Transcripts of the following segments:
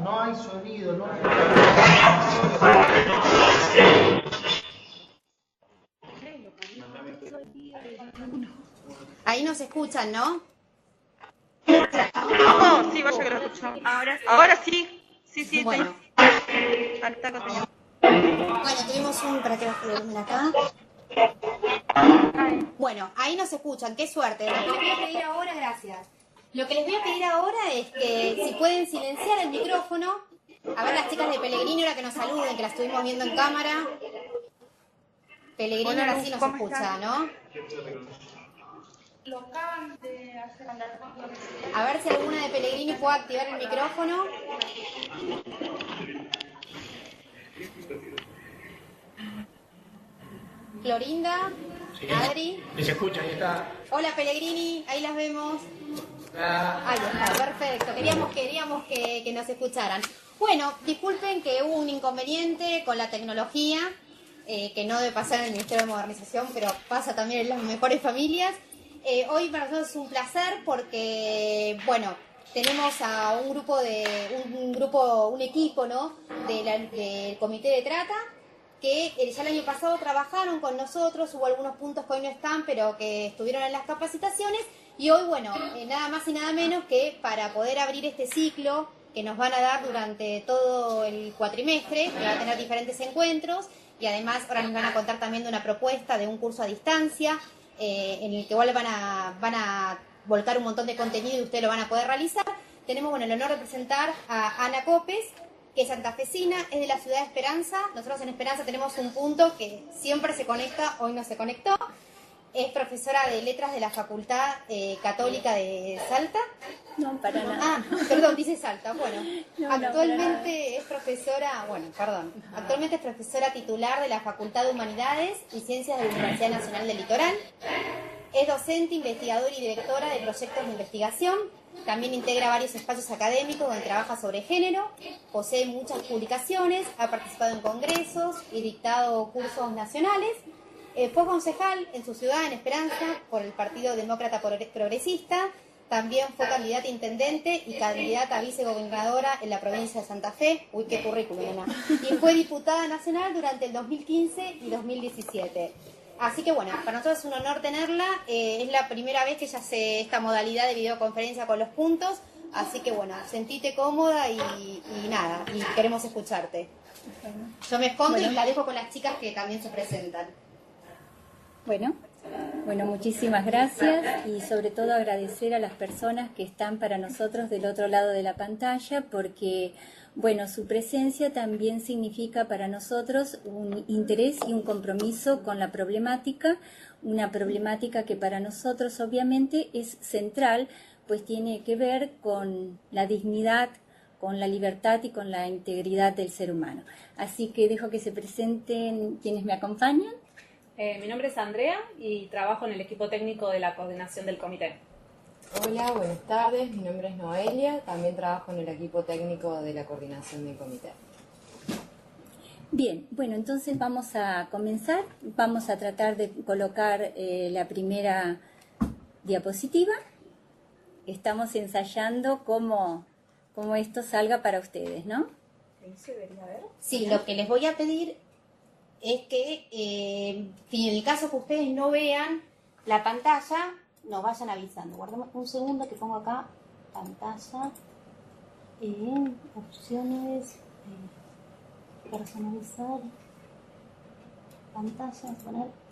No hay sonido, no hay... Ahí nos escuchan, ¿no? Oh, sí, vaya que lo escucho. Ahora sí. Sí, Bueno. Está contenido. Bueno, tuvimos un... ¿Para qué bajo el volumen acá? Bueno, ahí nos escuchan, qué suerte. Lo que les voy a pedir ahora, gracias. Lo que les voy a pedir ahora es que si pueden silenciar el micrófono. A ver las chicas de Pellegrini ahora que nos saluden, que las estuvimos viendo en cámara. Pellegrini Hola, ahora Luz, sí nos ¿cómo escucha, estás? ¿no? Lo acaban de hacer andar. A ver si alguna de Pellegrini puede activar el micrófono. Florinda, Sí, Adri. se escucha, ahí está. Hola Pellegrini, ahí las vemos. Ah, Ahí está, perfecto. Queríamos que nos escucharan. Bueno, disculpen que hubo un inconveniente con la tecnología, que no debe pasar en el Ministerio de Modernización, pero pasa también en las mejores familias. Hoy para nosotros es un placer porque, bueno, tenemos a un equipo, ¿no? Del Comité de Trata, que ya el año pasado trabajaron con nosotros, hubo algunos puntos que hoy no están, pero que estuvieron en las capacitaciones, y hoy, bueno, nada más y nada menos que para poder abrir este ciclo que nos van a dar durante todo el cuatrimestre, que va a tener diferentes encuentros, y además ahora nos van a contar también de una propuesta de un curso a distancia, en el que igual van a volcar un montón de contenido y ustedes lo van a poder realizar. Tenemos, bueno, el honor de presentar a Ana Copes, que es santafesina, es de la ciudad de Esperanza. Nosotros en Esperanza tenemos un punto que siempre se conecta, hoy no se conectó. Es profesora de letras de la Facultad Católica de Salta. No, para nada. Ah, perdón, dice Salta. Bueno, No, actualmente es profesora, actualmente es profesora titular de la Facultad de Humanidades y Ciencias de la Universidad Nacional del Litoral. Es docente, investigadora y directora de proyectos de investigación. También integra varios espacios académicos donde trabaja sobre género. Posee muchas publicaciones, ha participado en congresos y dictado cursos nacionales. Fue concejal en su ciudad, en Esperanza, por el Partido Demócrata Progresista. También fue candidata a intendente y candidata a vicegobernadora en la provincia de Santa Fe. Uy, qué currículum, Ana. Y fue diputada nacional durante el 2015 y 2017. Así que bueno, para nosotros es un honor tenerla. Es la primera vez que ella hace esta modalidad de videoconferencia con los puntos. Así que bueno, sentite cómoda y nada, y queremos escucharte. Yo me escondo y la dejo con las chicas que también se presentan. Bueno, muchísimas gracias y sobre todo agradecer a las personas que están para nosotros del otro lado de la pantalla porque, bueno, su presencia también significa para nosotros un interés y un compromiso con la problemática, una problemática que para nosotros obviamente es central, pues tiene que ver con la dignidad, con la libertad y con la integridad del ser humano. Así que dejo que se presenten quienes me acompañan. Mi nombre es Andrea y trabajo en el equipo técnico de la coordinación del comité. Hola, buenas tardes. Mi nombre es Noelia. También trabajo en el equipo técnico de la coordinación del comité. Bien, bueno, entonces vamos a comenzar. Vamos a tratar de colocar la primera diapositiva. Estamos ensayando cómo esto salga para ustedes, ¿no? ¿Ahí se debería ver? Sí, lo que les voy a pedir es que, si en el caso que ustedes no vean la pantalla, nos vayan avisando. Guardemos un segundo que pongo acá pantalla, opciones, personalizar, pantalla, poner.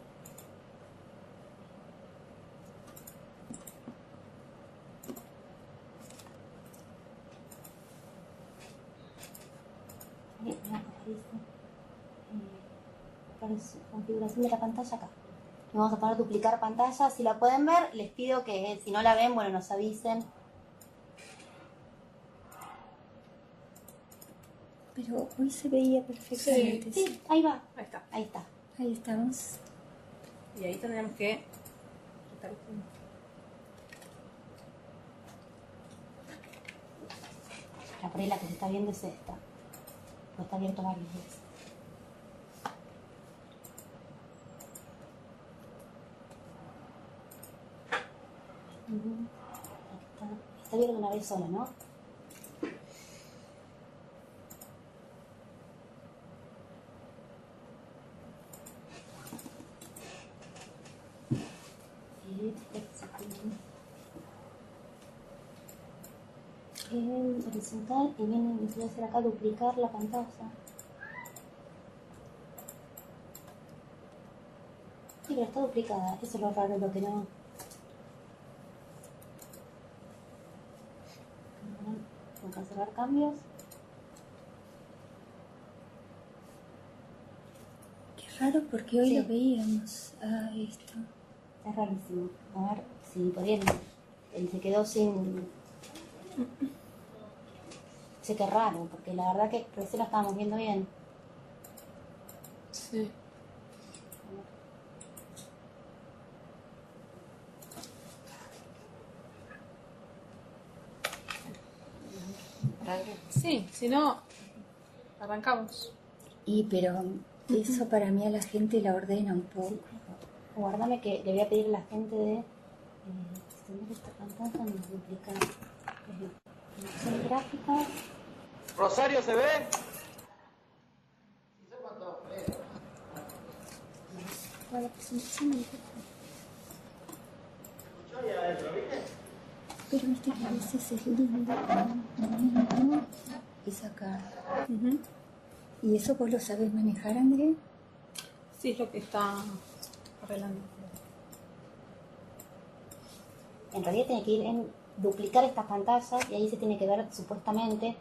Configuración de la pantalla acá. Vamos a poner duplicar pantalla. Si la pueden ver, les pido que si no la ven, bueno, nos avisen. Pero hoy se veía perfectamente. Sí, ahí va. Ahí está. Ahí está. Ahí estamos. Y ahí tendríamos que... La por ahí la que se está viendo es esta. No está abierto varias veces. Está abierto una vez sola, ¿no? horizontal y viene, me suele hacer acá duplicar la pantalla. Sí, pero está duplicada, eso es lo raro, lo que no... Con cancelar cambios. Qué raro porque hoy Sí. lo veíamos. Ah, esto. Es rarísimo. A ver si por ahí él se quedó sin... Sé que es raro, porque la verdad que recién lo estábamos viendo bien. Sí. Sí, si no, arrancamos. Pero eso para mí a la gente la ordena un poco. Guardame que le voy a pedir a la gente de extender esta pantalla, nos duplicar son gráficas. Rosario, ¿se ve? Para la presentación me dijo. Pero viste que a veces es lindo momento y sacar. ¿Y eso vos lo sabés manejar, André? Sí, es lo que está arreglando. En realidad tiene que ir en duplicar estas pantallas y ahí se tiene que ver supuestamente.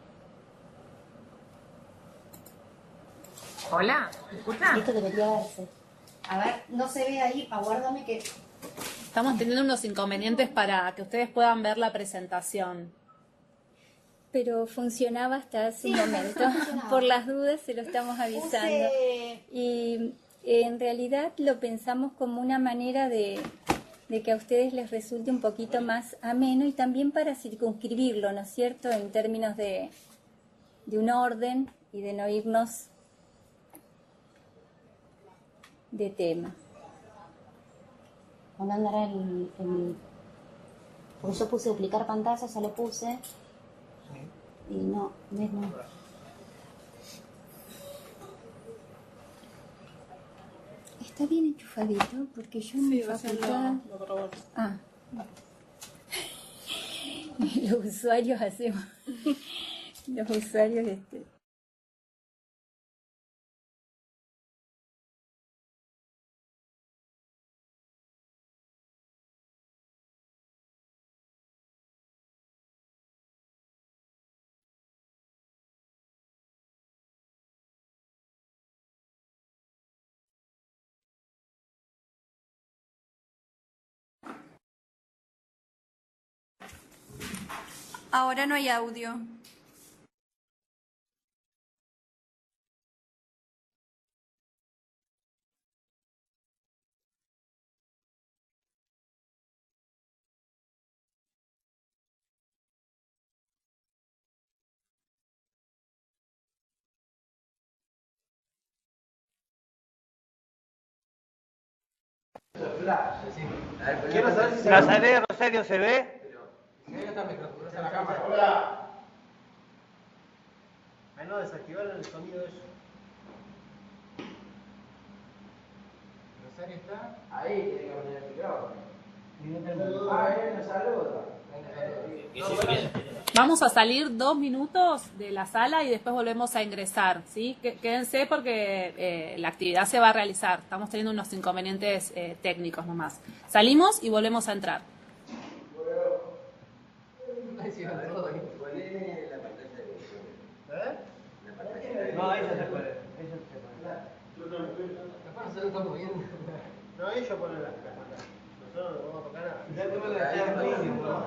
Hola, ¿me escuchan? Esto debería verse. A ver, no se ve ahí, aguárdame que... Estamos teniendo unos inconvenientes para que ustedes puedan ver la presentación. Pero funcionaba hasta hace un momento. funcionaba. Por las dudas se lo estamos avisando. Y en realidad lo pensamos como una manera de que a ustedes les resulte un poquito más ameno y también para circunscribirlo, ¿no es cierto?, en términos de un orden y de no irnos de tema. ¿Dónde andará el...? Porque yo puse duplicar pantalla, ya lo puse. Y no, ¿ves? No. Está bien enchufadito, porque yo en mi facultad... Ah. Los usuarios hacemos... Los usuarios... Ahora no hay audio. Quiero saber si se Nazaré, Rosario, ¿se ve? en la cámara. Hola. No, desactivar el sonido eso. ¿Rosario está? Ahí tiene que poner el micrófono. No saluda. Vamos a salir 2 minutos de la sala y después volvemos a ingresar, ¿sí? Quédense porque la actividad se va a realizar. Estamos teniendo unos inconvenientes técnicos nomás. Salimos y volvemos a entrar. No, ella se puede. Ella se puede. No, ellos ponen las cámaras. Nosotros no vamos a tocar nada. Ya te voy a decir el Minion.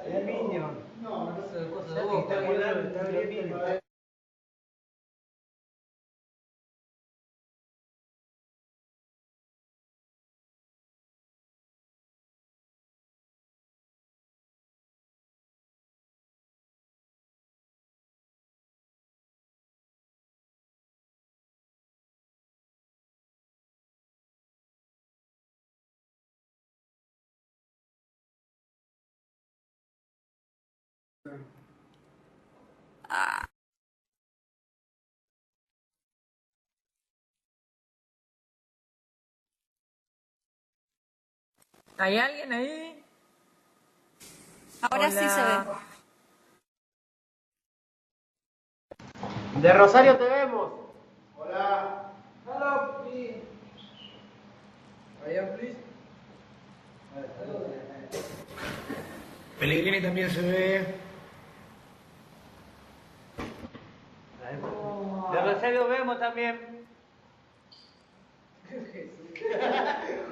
El Minion. No, no sé, cosa de vos. Está bien. ¿Hay alguien ahí? Ahora sí se Hola. ve. De Rosario te vemos. Hola. Hello, please. Allá, please. Pellegrini también se ve. De Rosario vemos también.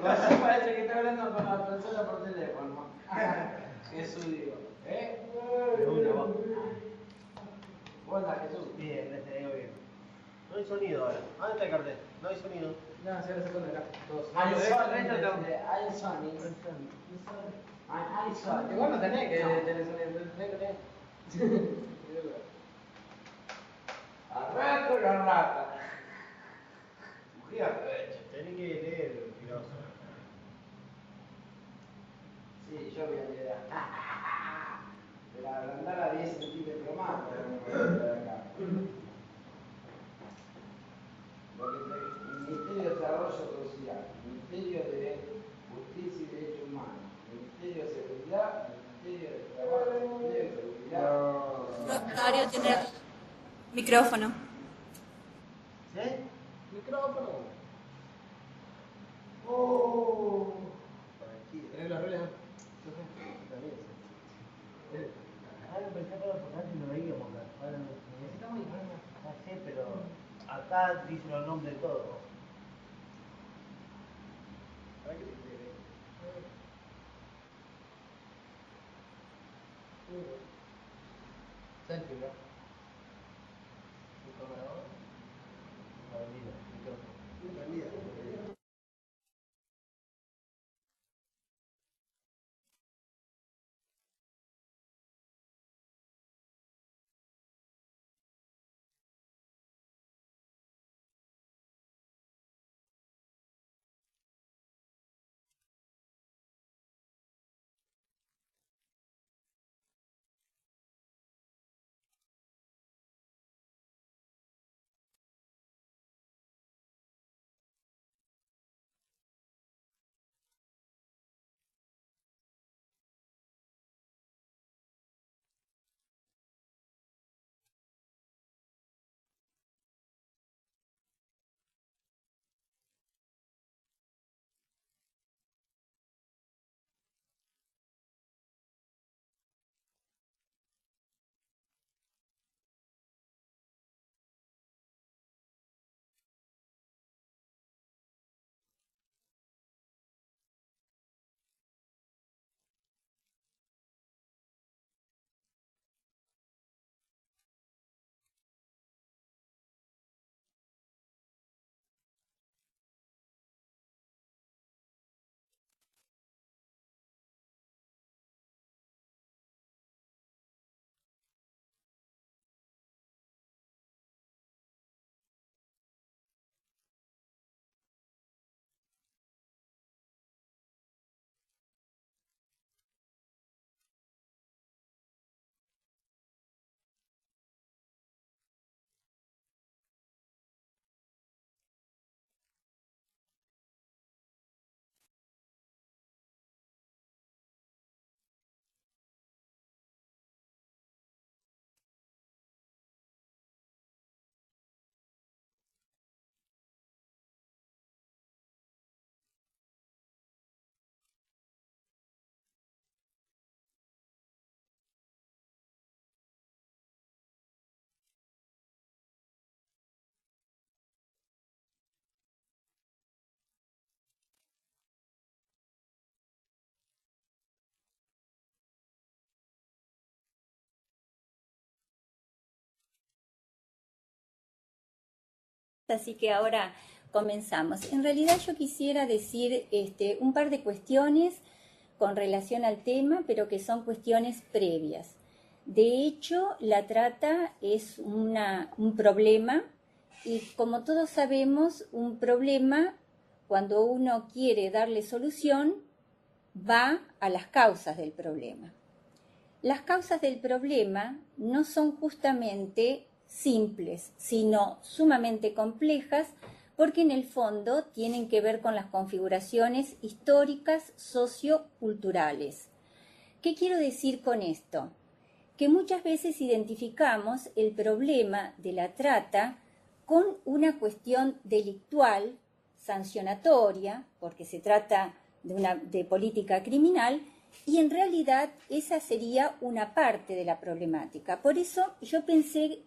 Así parece que está hablando con la persona por teléfono. Jesús digo. Hola Jesús. Bien, les digo bien. No hay sonido ahora. ¿Dónde está el cartel? No hay sonido. No, se lo pone acá. Hay sonido. Hay sonido. Igual no tenés que tener sonido. Arranco la rata. Tenés que leer, filósofo. Sí, yo voy a leer. De la agrandar a 10 centímetros más, pero no voy a leer acá. Porque Ministerio de Desarrollo Social, Ministerio de Justicia y Derechos Humanos, Ministerio de Seguridad, Ministerio de Trabajo, Ministerio de Seguridad. Mario, tener micrófono. ¿Sí? Micrófono. Oh. ¿Tenés la regla? Ahora empecé a tocar y lo veíamos acá. Ahora necesitamos informar. Ya sé, pero acá dicen los nombres de todos. ¿Para qué te quiere? Selfie, ¿no? ¿Tu cámara ahora? Avenida, micrófono. Avenida. Así que ahora comenzamos. En realidad yo quisiera decir un par de cuestiones con relación al tema, pero que son cuestiones previas. De hecho, la trata es un problema y como todos sabemos, un problema, cuando uno quiere darle solución, va a las causas del problema. Las causas del problema no son justamente simples, sino sumamente complejas, porque en el fondo tienen que ver con las configuraciones históricas, socioculturales. ¿Qué quiero decir con esto? que muchas veces identificamos el problema de la trata con una cuestión delictual, sancionatoria, porque se trata de política criminal, y en realidad esa sería una parte de la problemática. Por eso yo pensé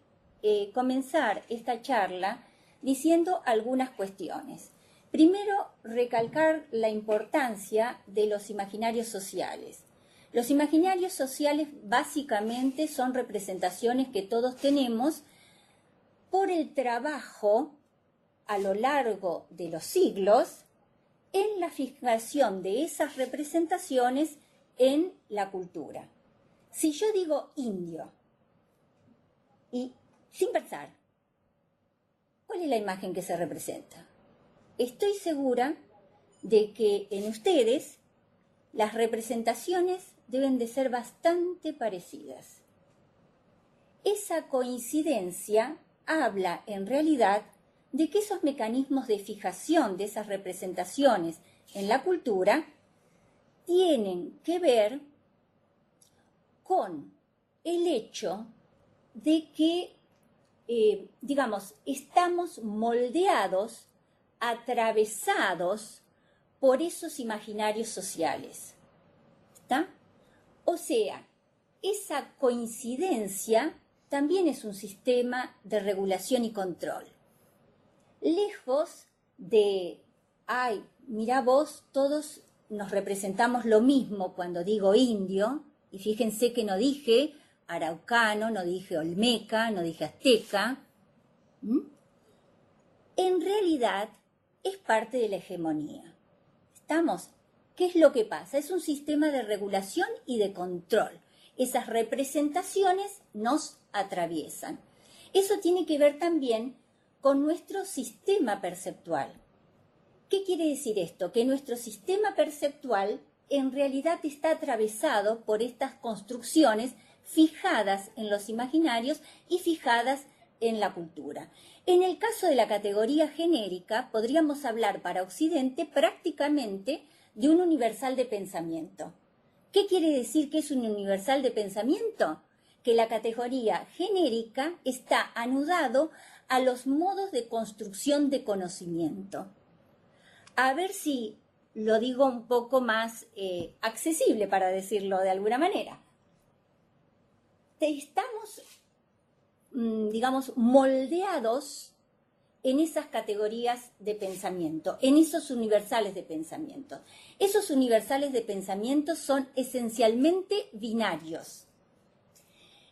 comenzar esta charla diciendo algunas cuestiones. Primero, recalcar la importancia de los imaginarios sociales. Los imaginarios sociales básicamente son representaciones que todos tenemos por el trabajo a lo largo de los siglos en la fijación de esas representaciones en la cultura. Si yo digo indio y sin pensar, ¿cuál es la imagen que se representa? Estoy segura de que en ustedes las representaciones deben de ser bastante parecidas. Esa coincidencia habla en realidad de que esos mecanismos de fijación de esas representaciones en la cultura tienen que ver con el hecho de que, estamos moldeados, atravesados por esos imaginarios sociales. ¿Está? O sea, esa coincidencia también es un sistema de regulación y control. Lejos de, ay, mira vos, todos nos representamos lo mismo cuando digo indio, y fíjense que no dije araucano, no dije olmeca, no dije azteca. En realidad es parte de la hegemonía. ¿Estamos? ¿Qué es lo que pasa? Es un sistema de regulación y de control. Esas representaciones nos atraviesan. Eso tiene que ver también con nuestro sistema perceptual. ¿Qué quiere decir esto? Que nuestro sistema perceptual en realidad está atravesado por estas construcciones fijadas en los imaginarios y fijadas en la cultura. En el caso de la categoría genérica, podríamos hablar para Occidente prácticamente de un universal de pensamiento. ¿Qué quiere decir que es un universal de pensamiento? Que la categoría genérica está anudado a los modos de construcción de conocimiento. A ver si lo digo un poco más accesible, para decirlo de alguna manera. Estamos, moldeados en esas categorías de pensamiento, en esos universales de pensamiento. Esos universales de pensamiento son esencialmente binarios.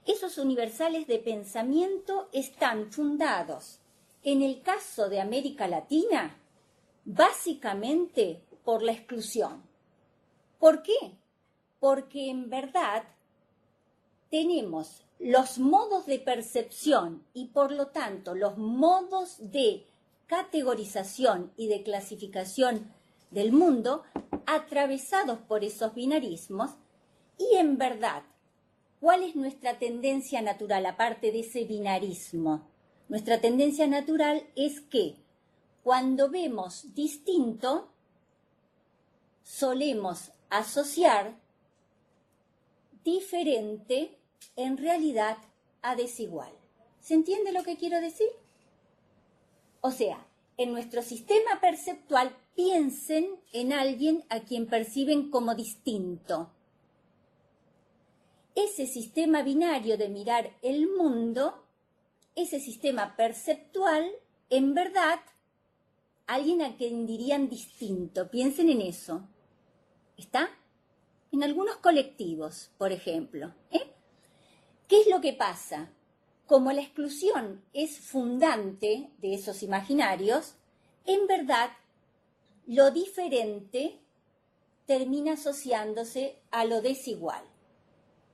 Esos universales de pensamiento están fundados, en el caso de América Latina, básicamente por la exclusión. ¿Por qué? Porque en verdad tenemos los modos de percepción y por lo tanto los modos de categorización y de clasificación del mundo atravesados por esos binarismos y en verdad, ¿cuál es nuestra tendencia natural aparte de ese binarismo? Nuestra tendencia natural es que cuando vemos distinto, solemos asociar diferente en realidad a desigual. ¿Se entiende lo que quiero decir? O sea, en nuestro sistema perceptual piensen en alguien a quien perciben como distinto. Ese sistema binario de mirar el mundo, ese sistema perceptual, en verdad, alguien a quien dirían distinto. Piensen en eso. ¿Está? En algunos colectivos, por ejemplo. ¿Qué es lo que pasa? Como la exclusión es fundante de esos imaginarios, en verdad, lo diferente termina asociándose a lo desigual.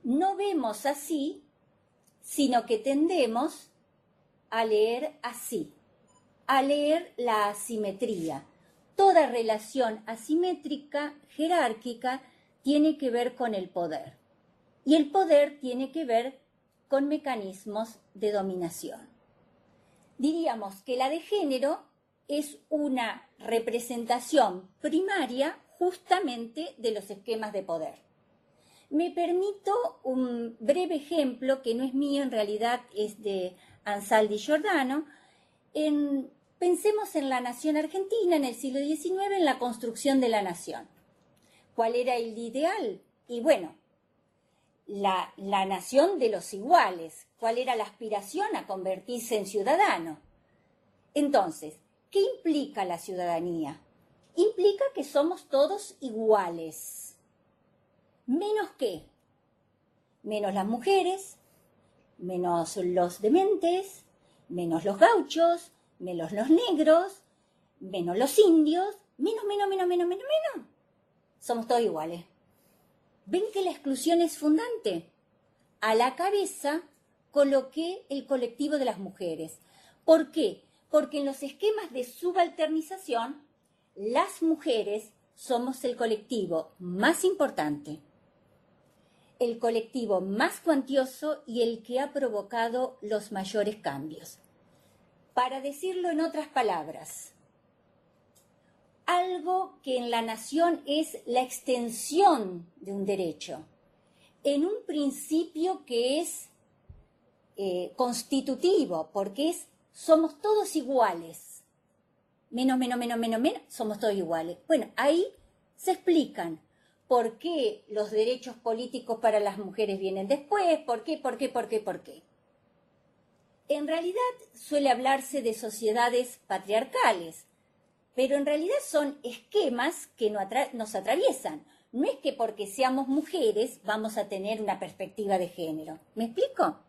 No vemos así, sino que tendemos a leer así, a leer la asimetría. Toda relación asimétrica, jerárquica, tiene que ver con el poder. Y el poder tiene que ver con mecanismos de dominación. Diríamos que la de género es una representación primaria justamente de los esquemas de poder. Me permito un breve ejemplo que no es mío, en realidad es de Ansaldi Giordano. Pensemos en la nación argentina en el siglo XIX, en la construcción de la nación. ¿Cuál era el ideal? Y bueno, la nación de los iguales. ¿Cuál era la aspiración? A convertirse en ciudadano. Entonces, ¿qué implica la ciudadanía? Implica que somos todos iguales. ¿Menos qué? Menos las mujeres, menos los dementes, menos los gauchos, menos los negros, menos los indios, menos. Somos todos iguales. ¿Ven que la exclusión es fundante? A la cabeza coloqué el colectivo de las mujeres. ¿Por qué? Porque en los esquemas de subalternización, las mujeres somos el colectivo más importante, el colectivo más cuantioso y el que ha provocado los mayores cambios. Para decirlo en otras palabras, algo que en la nación es la extensión de un derecho, en un principio que es constitutivo, porque somos todos iguales, menos, somos todos iguales. Bueno, ahí se explican por qué los derechos políticos para las mujeres vienen después, por qué. En realidad suele hablarse de sociedades patriarcales, pero en realidad son esquemas que nos atraviesan. No es que porque seamos mujeres vamos a tener una perspectiva de género. ¿Me explico?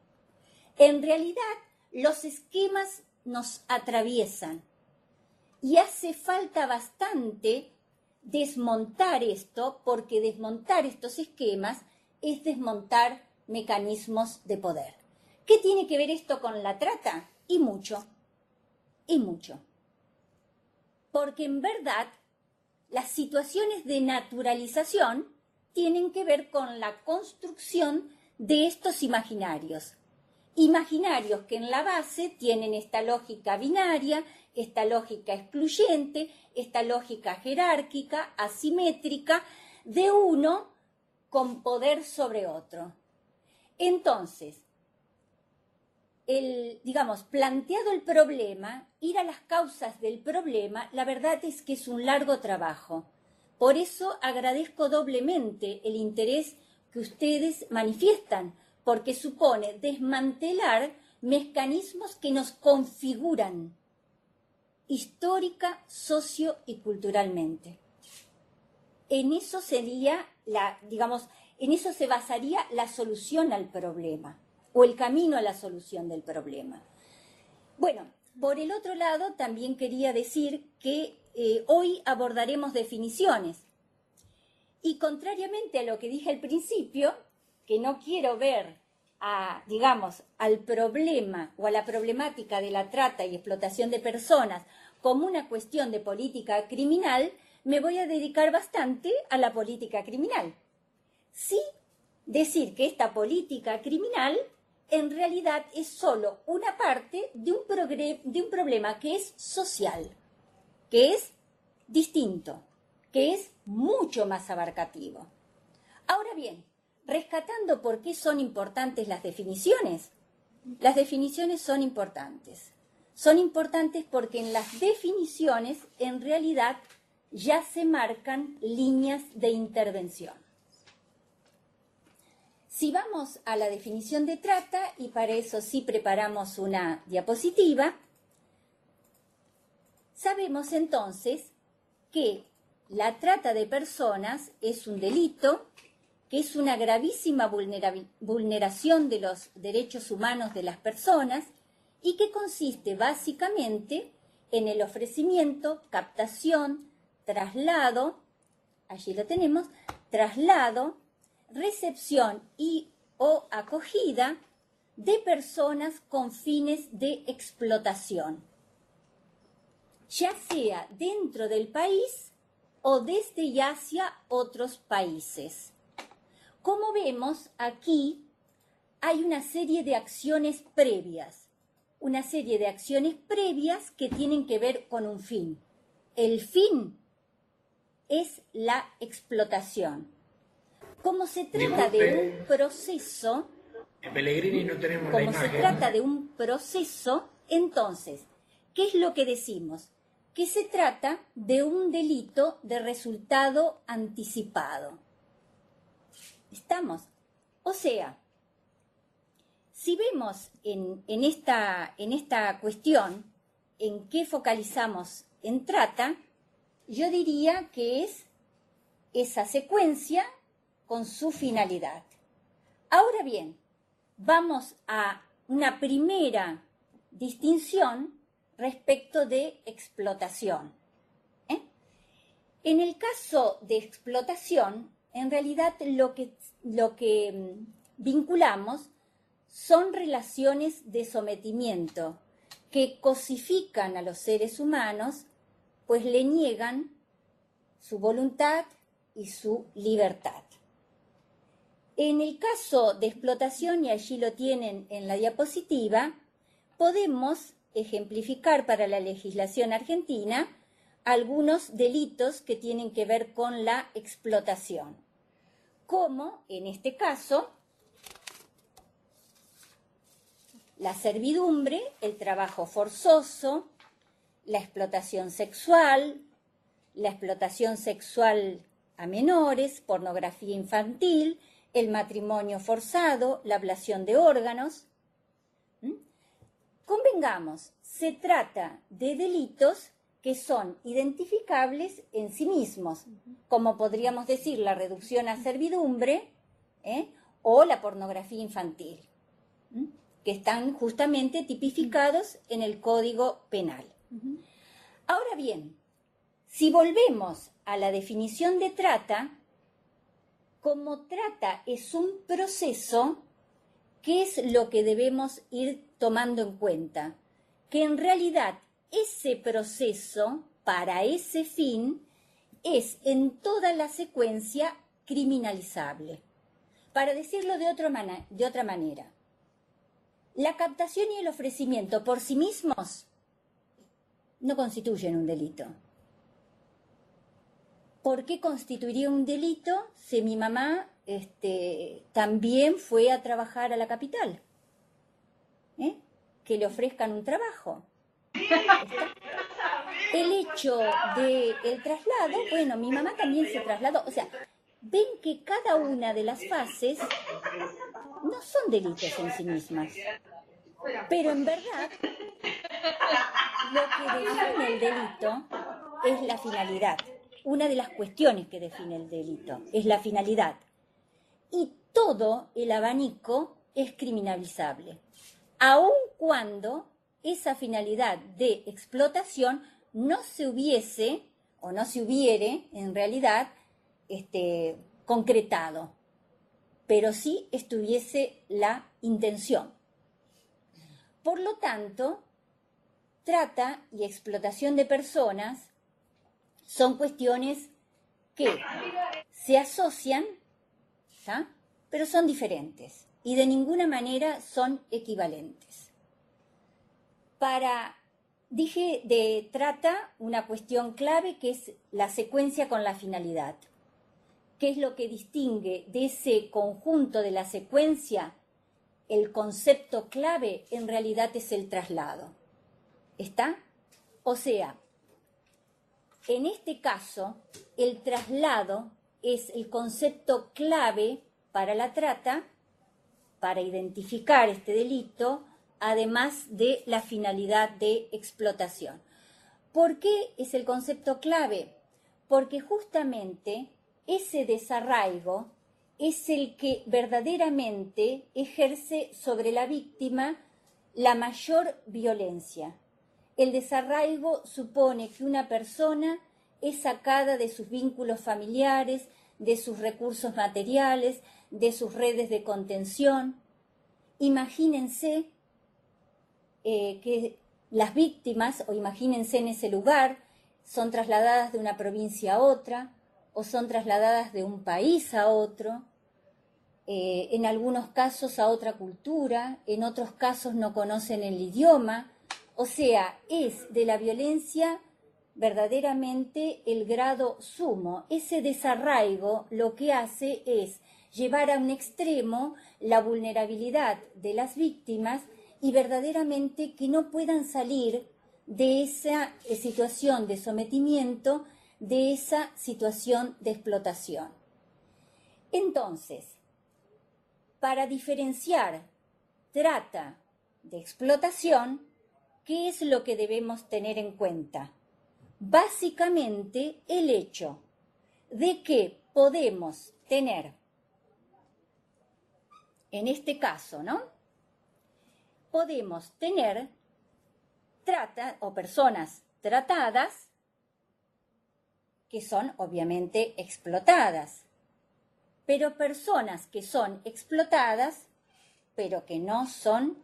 En realidad los esquemas nos atraviesan y hace falta bastante desmontar esto, porque desmontar estos esquemas es desmontar mecanismos de poder. ¿Qué tiene que ver esto con la trata? Y mucho. Porque en verdad las situaciones de naturalización tienen que ver con la construcción de estos imaginarios. Imaginarios que en la base tienen esta lógica binaria, esta lógica excluyente, esta lógica jerárquica, asimétrica, de uno con poder sobre otro. Entonces, planteado el problema, ir a las causas del problema, la verdad es que es un largo trabajo. Por eso agradezco doblemente el interés que ustedes manifiestan, porque supone desmantelar mecanismos que nos configuran histórica, socio y culturalmente. En eso sería en eso se basaría la solución al problema, o el camino a la solución del problema. Bueno, por el otro lado, también quería decir que hoy abordaremos definiciones. Y contrariamente a lo que dije al principio, que no quiero ver al problema o a la problemática de la trata y explotación de personas como una cuestión de política criminal, me voy a dedicar bastante a la política criminal. Sí, decir que esta política criminal en realidad es solo una parte de un problema que es social, que es distinto, que es mucho más abarcativo. Ahora bien, rescatando por qué son importantes las definiciones son importantes. Son importantes porque en las definiciones en realidad ya se marcan líneas de intervención. Si vamos a la definición de trata, y para eso sí preparamos una diapositiva, sabemos entonces que la trata de personas es un delito, que es una gravísima vulneración de los derechos humanos de las personas y que consiste básicamente en el ofrecimiento, captación, traslado, allí lo tenemos, traslado, recepción y o acogida de personas con fines de explotación, ya sea dentro del país o desde y hacia otros países. Como vemos, aquí hay una serie de acciones previas que tienen que ver con un fin. El fin es la explotación. como se trata de un proceso, Pellegrini no tenemos la como se imagen. trata de un proceso, entonces, ¿qué es lo que decimos? Que se trata de un delito de resultado anticipado. ¿Estamos? O sea, si vemos en esta cuestión en qué focalizamos en trata, yo diría que es esa secuencia con su finalidad. Ahora bien, vamos a una primera distinción respecto de explotación. En el caso de explotación, en realidad lo que vinculamos son relaciones de sometimiento que cosifican a los seres humanos, pues le niegan su voluntad y su libertad. En el caso de explotación, y allí lo tienen en la diapositiva, podemos ejemplificar para la legislación argentina algunos delitos que tienen que ver con la explotación, como en este caso la servidumbre, el trabajo forzoso, la explotación sexual a menores, pornografía infantil, el matrimonio forzado, la ablación de órganos. Convengamos, se trata de delitos que son identificables en sí mismos, como podríamos decir la reducción a servidumbre o la pornografía infantil, que están justamente tipificados en el Código Penal. Ahora bien, si volvemos a la definición de trata, como trata es un proceso, ¿qué es lo que debemos ir tomando en cuenta? Que en realidad ese proceso, para ese fin, es en toda la secuencia criminalizable. Para decirlo de otra manera, la captación y el ofrecimiento por sí mismos no constituyen un delito. ¿Por qué constituiría un delito si mi mamá también fue a trabajar a la capital? Que le ofrezcan un trabajo. El hecho del traslado, bueno, mi mamá también se trasladó. O sea, ven que cada una de las fases no son delitos en sí mismas. Pero en verdad, lo que define el delito es la finalidad. Una de las cuestiones que define el delito es la finalidad. Y todo el abanico es criminalizable, aun cuando esa finalidad de explotación no se hubiese o no se hubiere en realidad concretado, pero sí estuviese la intención. Por lo tanto, trata y explotación de personas son cuestiones que se asocian, ¿tá?, pero son diferentes y de ninguna manera son equivalentes. Dije de trata una cuestión clave que es la secuencia con la finalidad. ¿Qué es lo que distingue de ese conjunto de la secuencia? El concepto clave en realidad es el traslado. ¿Está? O sea, en este caso, el traslado es el concepto clave para la trata, para identificar este delito, además de la finalidad de explotación. ¿Por qué es el concepto clave? Porque justamente ese desarraigo es el que verdaderamente ejerce sobre la víctima la mayor violencia. El desarraigo supone que una persona es sacada de sus vínculos familiares, de sus recursos materiales, de sus redes de contención. Imagínense que las víctimas, o imagínense en ese lugar, son trasladadas de una provincia a otra, o son trasladadas de un país a otro, en algunos casos a otra cultura, en otros casos no conocen el idioma. O sea, es de la violencia verdaderamente el grado sumo. Ese desarraigo lo que hace es llevar a un extremo la vulnerabilidad de las víctimas y verdaderamente que no puedan salir de esa situación de sometimiento, de esa situación de explotación. Entonces, para diferenciar trata de explotación, ¿qué es lo que debemos tener en cuenta? Básicamente el hecho de que podemos tener, en este caso, ¿no? Podemos tener trata o personas tratadas que son obviamente explotadas, pero personas que son explotadas pero que no son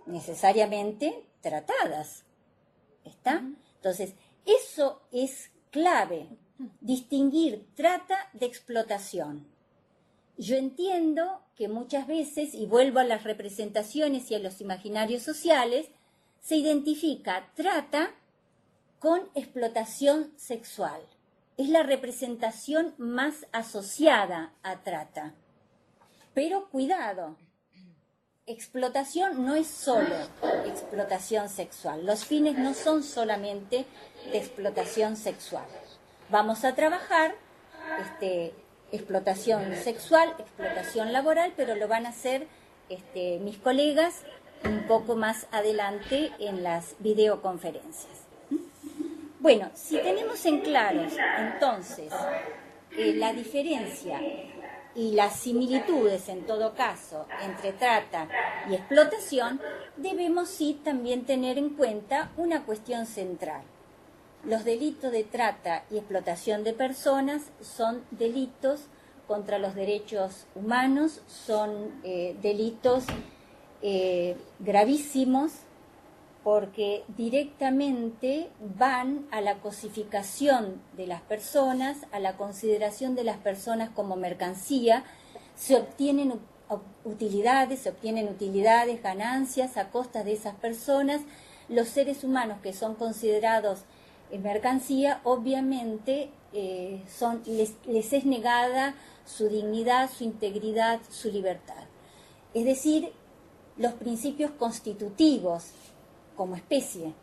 necesariamente tratadas. ¿Está? Entonces, eso es clave, distinguir trata de explotación. Yo entiendo que muchas veces, y vuelvo a las representaciones y a los imaginarios sociales, se identifica trata con explotación sexual. Es la representación más asociada a trata. Pero cuidado, explotación no es solo explotación sexual. Los fines no son solamente de explotación sexual. Vamos a trabajar explotación sexual, explotación laboral, pero lo van a hacer mis colegas un poco más adelante en las videoconferencias. Bueno, si tenemos en claros entonces la diferencia y las similitudes en todo caso entre trata y explotación, debemos sí también tener en cuenta una cuestión central. Los delitos de trata y explotación de personas son delitos contra los derechos humanos, son delitos gravísimos porque directamente van a la cosificación de las personas, a la consideración de las personas como mercancía, se obtienen utilidades, ganancias a costa de esas personas. Los seres humanos que son considerados mercancía, obviamente les es negada su dignidad, su integridad, su libertad. Es decir, los principios constitutivos como especie.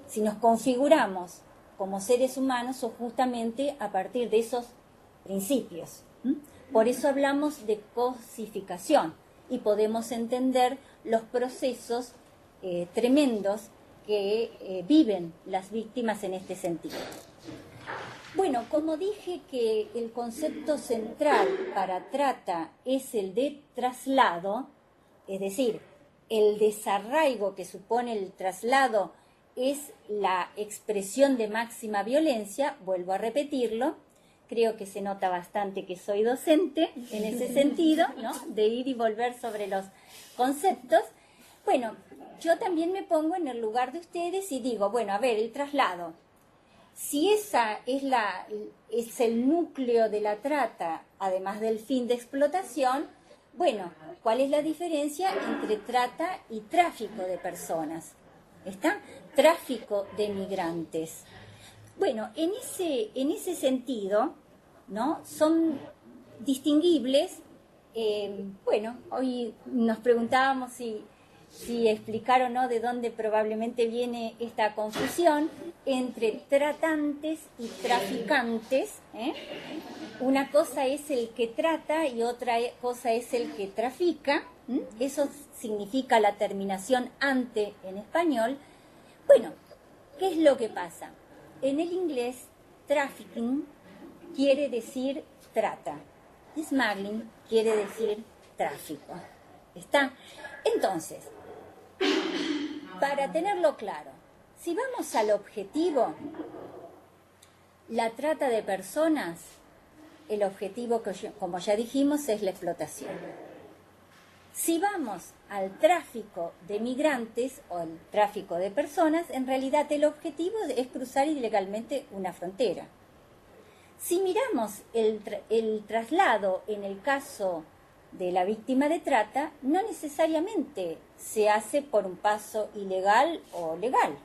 Si nos configuramos como seres humanos, son justamente a partir de esos principios. Por eso hablamos de cosificación y podemos entender los procesos tremendos que viven las víctimas en este sentido. Bueno, como dije que el concepto central para trata es el de traslado, es decir, el desarraigo que supone el traslado es la expresión de máxima violencia, vuelvo a repetirlo, creo que se nota bastante que soy docente en ese sentido, ¿no? De ir y volver sobre los conceptos. Bueno, yo también me pongo en el lugar de ustedes y digo, bueno, a ver, el traslado. Si esa es el núcleo de la trata, además del fin de explotación, bueno, ¿cuál es la diferencia entre trata y tráfico de personas? ¿Está? Tráfico de migrantes. Bueno, en ese sentido, ¿no? Son distinguibles. Bueno, hoy nos preguntábamos si explicar o no de dónde probablemente viene esta confusión entre tratantes y traficantes. Una cosa es el que trata y otra cosa es el que trafica. Eso significa la terminación ante en español. Bueno, ¿qué es lo que pasa? En el inglés, trafficking quiere decir trata. Smuggling quiere decir tráfico. ¿Está? Entonces, para tenerlo claro, si vamos al objetivo, la trata de personas, el objetivo, como ya dijimos, es la explotación. Si vamos al tráfico de migrantes o el tráfico de personas, en realidad el objetivo es cruzar ilegalmente una frontera. Si miramos el traslado en el caso de la víctima de trata, no necesariamente se hace por un paso ilegal o legal.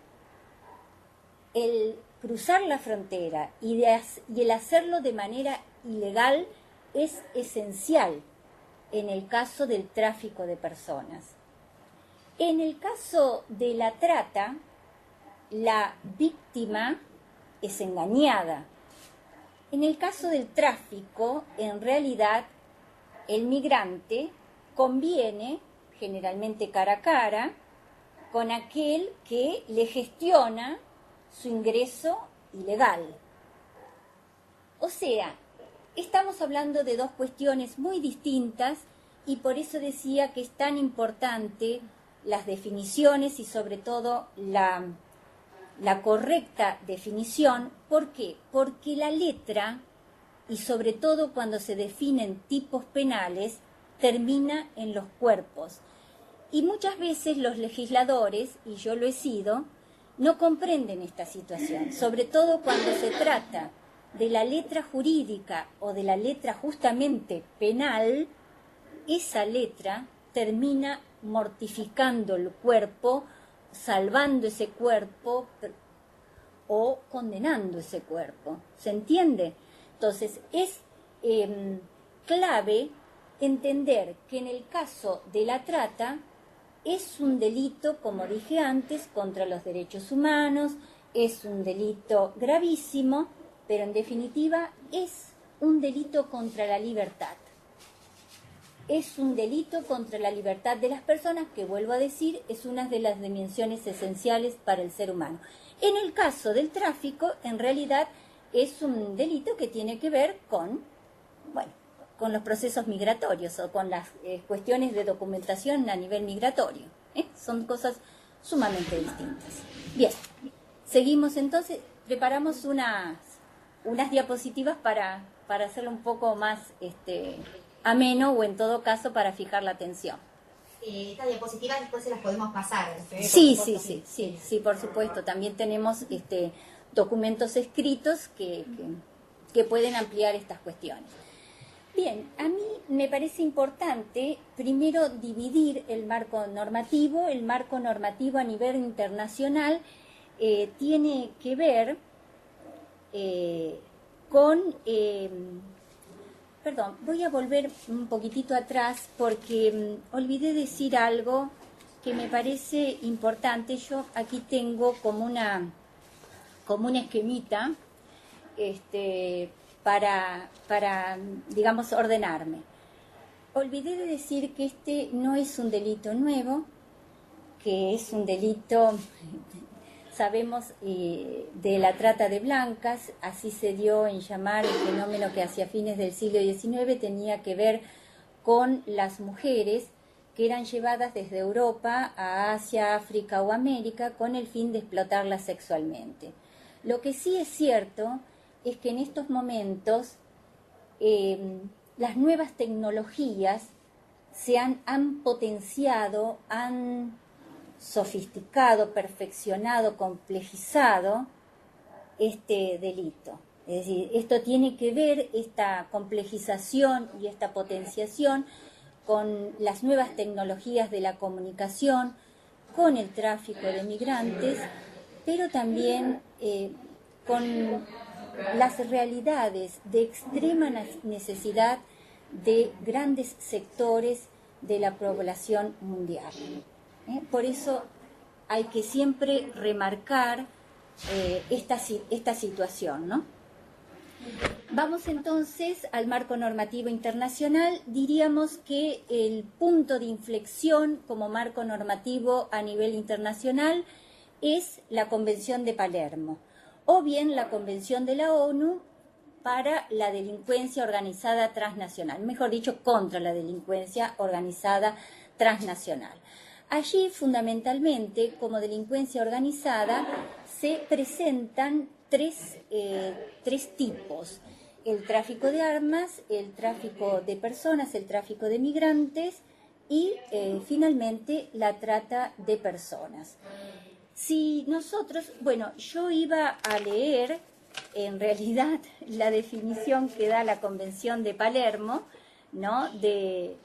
El cruzar la frontera y el hacerlo de manera ilegal es esencial en el caso del tráfico de personas. En el caso de la trata, la víctima es engañada. En el caso del tráfico, en realidad, el migrante conviene, generalmente cara a cara, con aquel que le gestiona su ingreso ilegal. O sea, estamos hablando de dos cuestiones muy distintas y por eso decía que es tan importante las definiciones y sobre todo la correcta definición. ¿Por qué? Porque la letra, y sobre todo cuando se definen tipos penales, termina en los cuerpos. Y muchas veces los legisladores, y yo lo he sido, no comprenden esta situación, sobre todo cuando se trata de la letra jurídica o de la letra justamente penal. Esa letra termina mortificando el cuerpo, salvando ese cuerpo o condenando ese cuerpo. ¿Se entiende? Entonces es clave entender que en el caso de la trata es un delito, como dije antes, contra los derechos humanos, es un delito gravísimo, pero en definitiva es un delito contra la libertad. Es un delito contra la libertad de las personas, que vuelvo a decir, es una de las dimensiones esenciales para el ser humano. En el caso del tráfico, en realidad es un delito que tiene que ver con, bueno, con los procesos migratorios o con las cuestiones de documentación a nivel migratorio. Son cosas sumamente distintas. Bien, seguimos entonces, preparamos unas diapositivas para hacerlo un poco más ameno o en todo caso para fijar la atención. Estas diapositivas después se las podemos pasar. Sí, por supuesto. También tenemos documentos escritos que pueden ampliar estas cuestiones. Bien, a mí me parece importante primero dividir el marco normativo. El marco normativo a nivel internacional tiene que ver con... Perdón, voy a volver un poquitito atrás porque olvidé decir algo que me parece importante. Yo aquí tengo como una esquemita para, digamos, ordenarme. Olvidé de decir que este no es un delito nuevo, que es un delito, sabemos, de la trata de blancas. Así se dio en llamar el fenómeno que hacia fines del siglo XIX tenía que ver con las mujeres que eran llevadas desde Europa a Asia, África o América con el fin de explotarlas sexualmente. Lo que sí es cierto es que en estos momentos las nuevas tecnologías se han potenciado, han sofisticado, perfeccionado, complejizado este delito. Es decir, esto tiene que ver, esta complejización y esta potenciación, con las nuevas tecnologías de la comunicación, con el tráfico de migrantes, pero también con las realidades de extrema necesidad de grandes sectores de la población mundial. Por eso hay que siempre remarcar esta situación, ¿no? Vamos entonces al marco normativo internacional. Diríamos que el punto de inflexión como marco normativo a nivel internacional es la Convención de Palermo, o bien la Convención de la ONU para la delincuencia organizada transnacional, mejor dicho, contra la delincuencia organizada transnacional. Allí, fundamentalmente, como delincuencia organizada, se presentan tres tipos: el tráfico de armas, el tráfico de personas, el tráfico de migrantes y, finalmente, la trata de personas. Si nosotros, bueno, yo iba a leer, en realidad, la definición que da la Convención de Palermo, ¿no?, de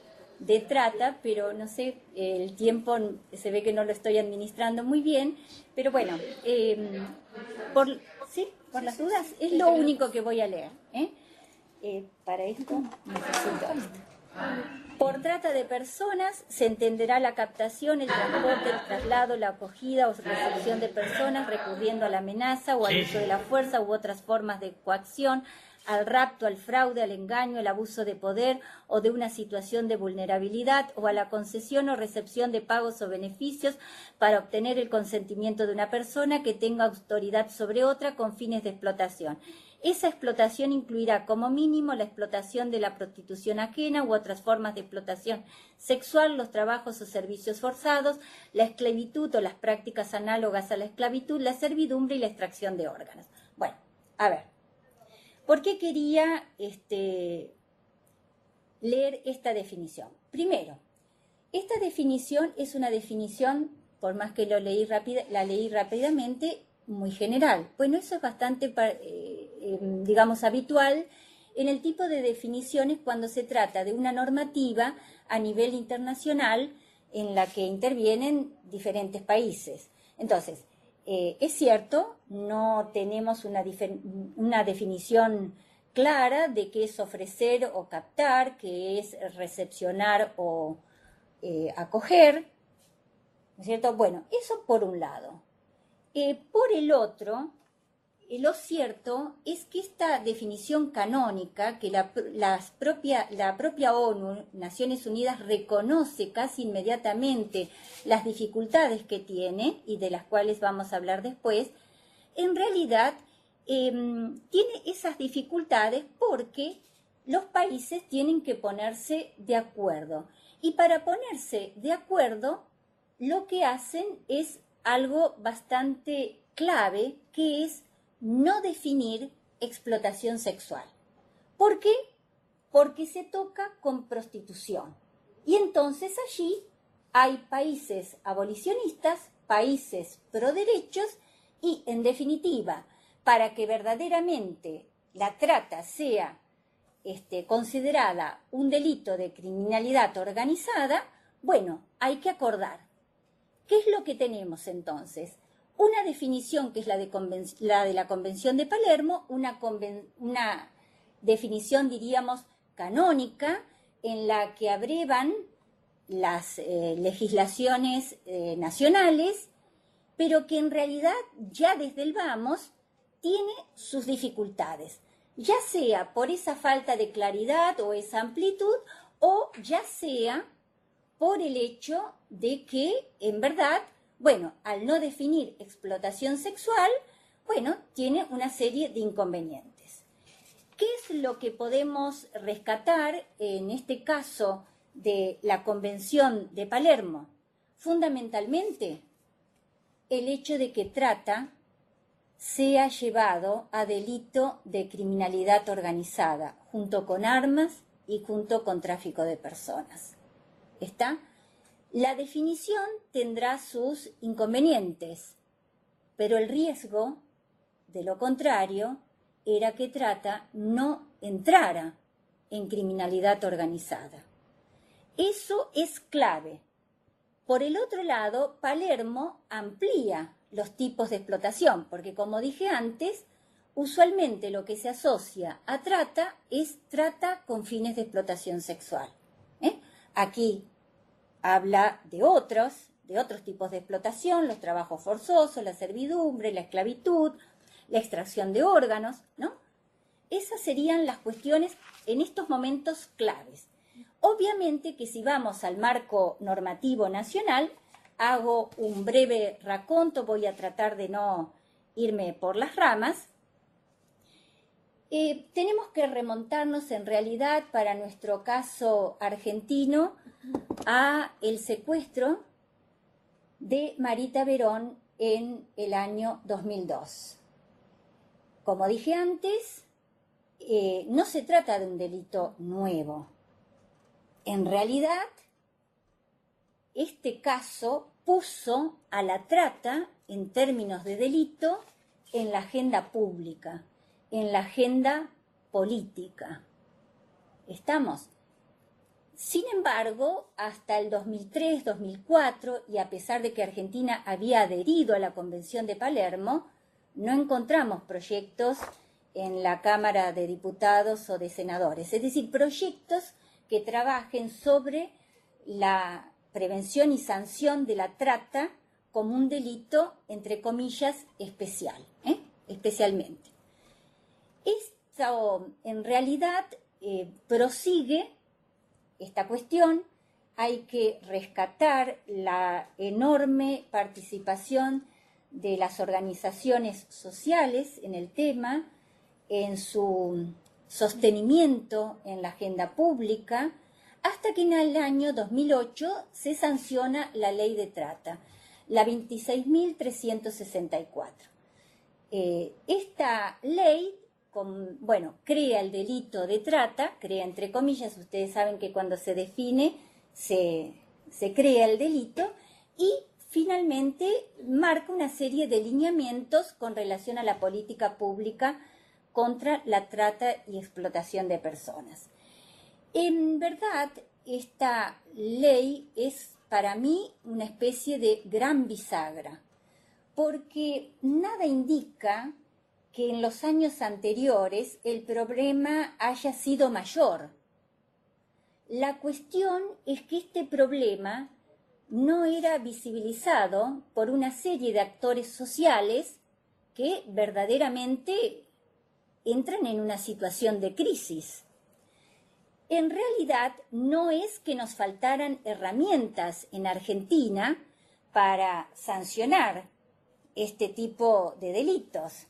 trata, pero no sé, el tiempo se ve que no lo estoy administrando muy bien, pero bueno, por las dudas, es lo único que voy a leer. Para esto necesito esto. Por trata de personas se entenderá la captación, el transporte, el traslado, la acogida o recepción de personas recurriendo a la amenaza o al uso de la fuerza u otras formas de coacción, al rapto, al fraude, al engaño, al abuso de poder o de una situación de vulnerabilidad o a la concesión o recepción de pagos o beneficios para obtener el consentimiento de una persona que tenga autoridad sobre otra con fines de explotación. Esa explotación incluirá como mínimo la explotación de la prostitución ajena u otras formas de explotación sexual, los trabajos o servicios forzados, la esclavitud o las prácticas análogas a la esclavitud, la servidumbre y la extracción de órganos. Bueno, a ver, ¿por qué quería leer esta definición? Primero, esta definición es una definición, por más que la leí rápidamente, muy general. Bueno, eso es bastante, digamos, habitual en el tipo de definiciones cuando se trata de una normativa a nivel internacional en la que intervienen diferentes países. Entonces, es cierto, no tenemos una definición clara de qué es ofrecer o captar, qué es recepcionar o acoger, ¿no es cierto? Bueno, eso por un lado. Por el otro, lo cierto es que esta definición canónica que la propia ONU, Naciones Unidas, reconoce casi inmediatamente las dificultades que tiene y de las cuales vamos a hablar después, en realidad tiene esas dificultades porque los países tienen que ponerse de acuerdo. Y para ponerse de acuerdo, lo que hacen es algo bastante clave, que es no definir explotación sexual. ¿Por qué? Porque se toca con prostitución. Y entonces allí hay países abolicionistas, países pro derechos y, en definitiva, para que verdaderamente la trata sea considerada un delito de criminalidad organizada, bueno, hay que acordar. ¿Qué es lo que tenemos entonces? Una definición que es la de la Convención de Palermo, una definición, diríamos, canónica, en la que abrevan las legislaciones nacionales, pero que en realidad ya desde el vamos tiene sus dificultades, ya sea por esa falta de claridad o esa amplitud, o ya sea por el hecho de que, en verdad, bueno, al no definir explotación sexual, bueno, tiene una serie de inconvenientes. ¿Qué es lo que podemos rescatar en este caso de la Convención de Palermo? Fundamentalmente, el hecho de que trata sea llevado a delito de criminalidad organizada, junto con armas y junto con tráfico de personas. ¿Está? La definición tendrá sus inconvenientes, pero el riesgo, de lo contrario, era que trata no entrara en criminalidad organizada. Eso es clave. Por el otro lado, Palermo amplía los tipos de explotación, porque como dije antes, usualmente lo que se asocia a trata es trata con fines de explotación sexual. Aquí habla de otros tipos de explotación, los trabajos forzosos, la servidumbre, la esclavitud, la extracción de órganos, ¿no? Esas serían las cuestiones en estos momentos claves. Obviamente que si vamos al marco normativo nacional, hago un breve raconto, voy a tratar de no irme por las ramas. Tenemos que remontarnos en realidad para nuestro caso argentino a el secuestro de Marita Verón en el año 2002. Como dije antes, no se trata de un delito nuevo. En realidad, este caso puso a la trata en términos de delito en la agenda pública, en la agenda política. ¿Estamos? Sin embargo, hasta el 2003, 2004, y a pesar de que Argentina había adherido a la Convención de Palermo, no encontramos proyectos en la Cámara de Diputados o de Senadores, es decir, proyectos que trabajen sobre la prevención y sanción de la trata como un delito, entre comillas, especial, especialmente. Esto, en realidad, prosigue esta cuestión. Hay que rescatar la enorme participación de las organizaciones sociales en el tema, en su sostenimiento en la agenda pública, hasta que en el año 2008 se sanciona la ley de trata, la 26.364. Esta ley, crea el delito de trata, crea entre comillas, ustedes saben que cuando se define se crea el delito, y finalmente marca una serie de lineamientos con relación a la política pública contra la trata y explotación de personas. En verdad, esta ley es para mí una especie de gran bisagra, porque nada indica que en los años anteriores el problema haya sido mayor. La cuestión es que este problema no era visibilizado por una serie de actores sociales que verdaderamente entran en una situación de crisis. En realidad, no es que nos faltaran herramientas en Argentina para sancionar este tipo de delitos.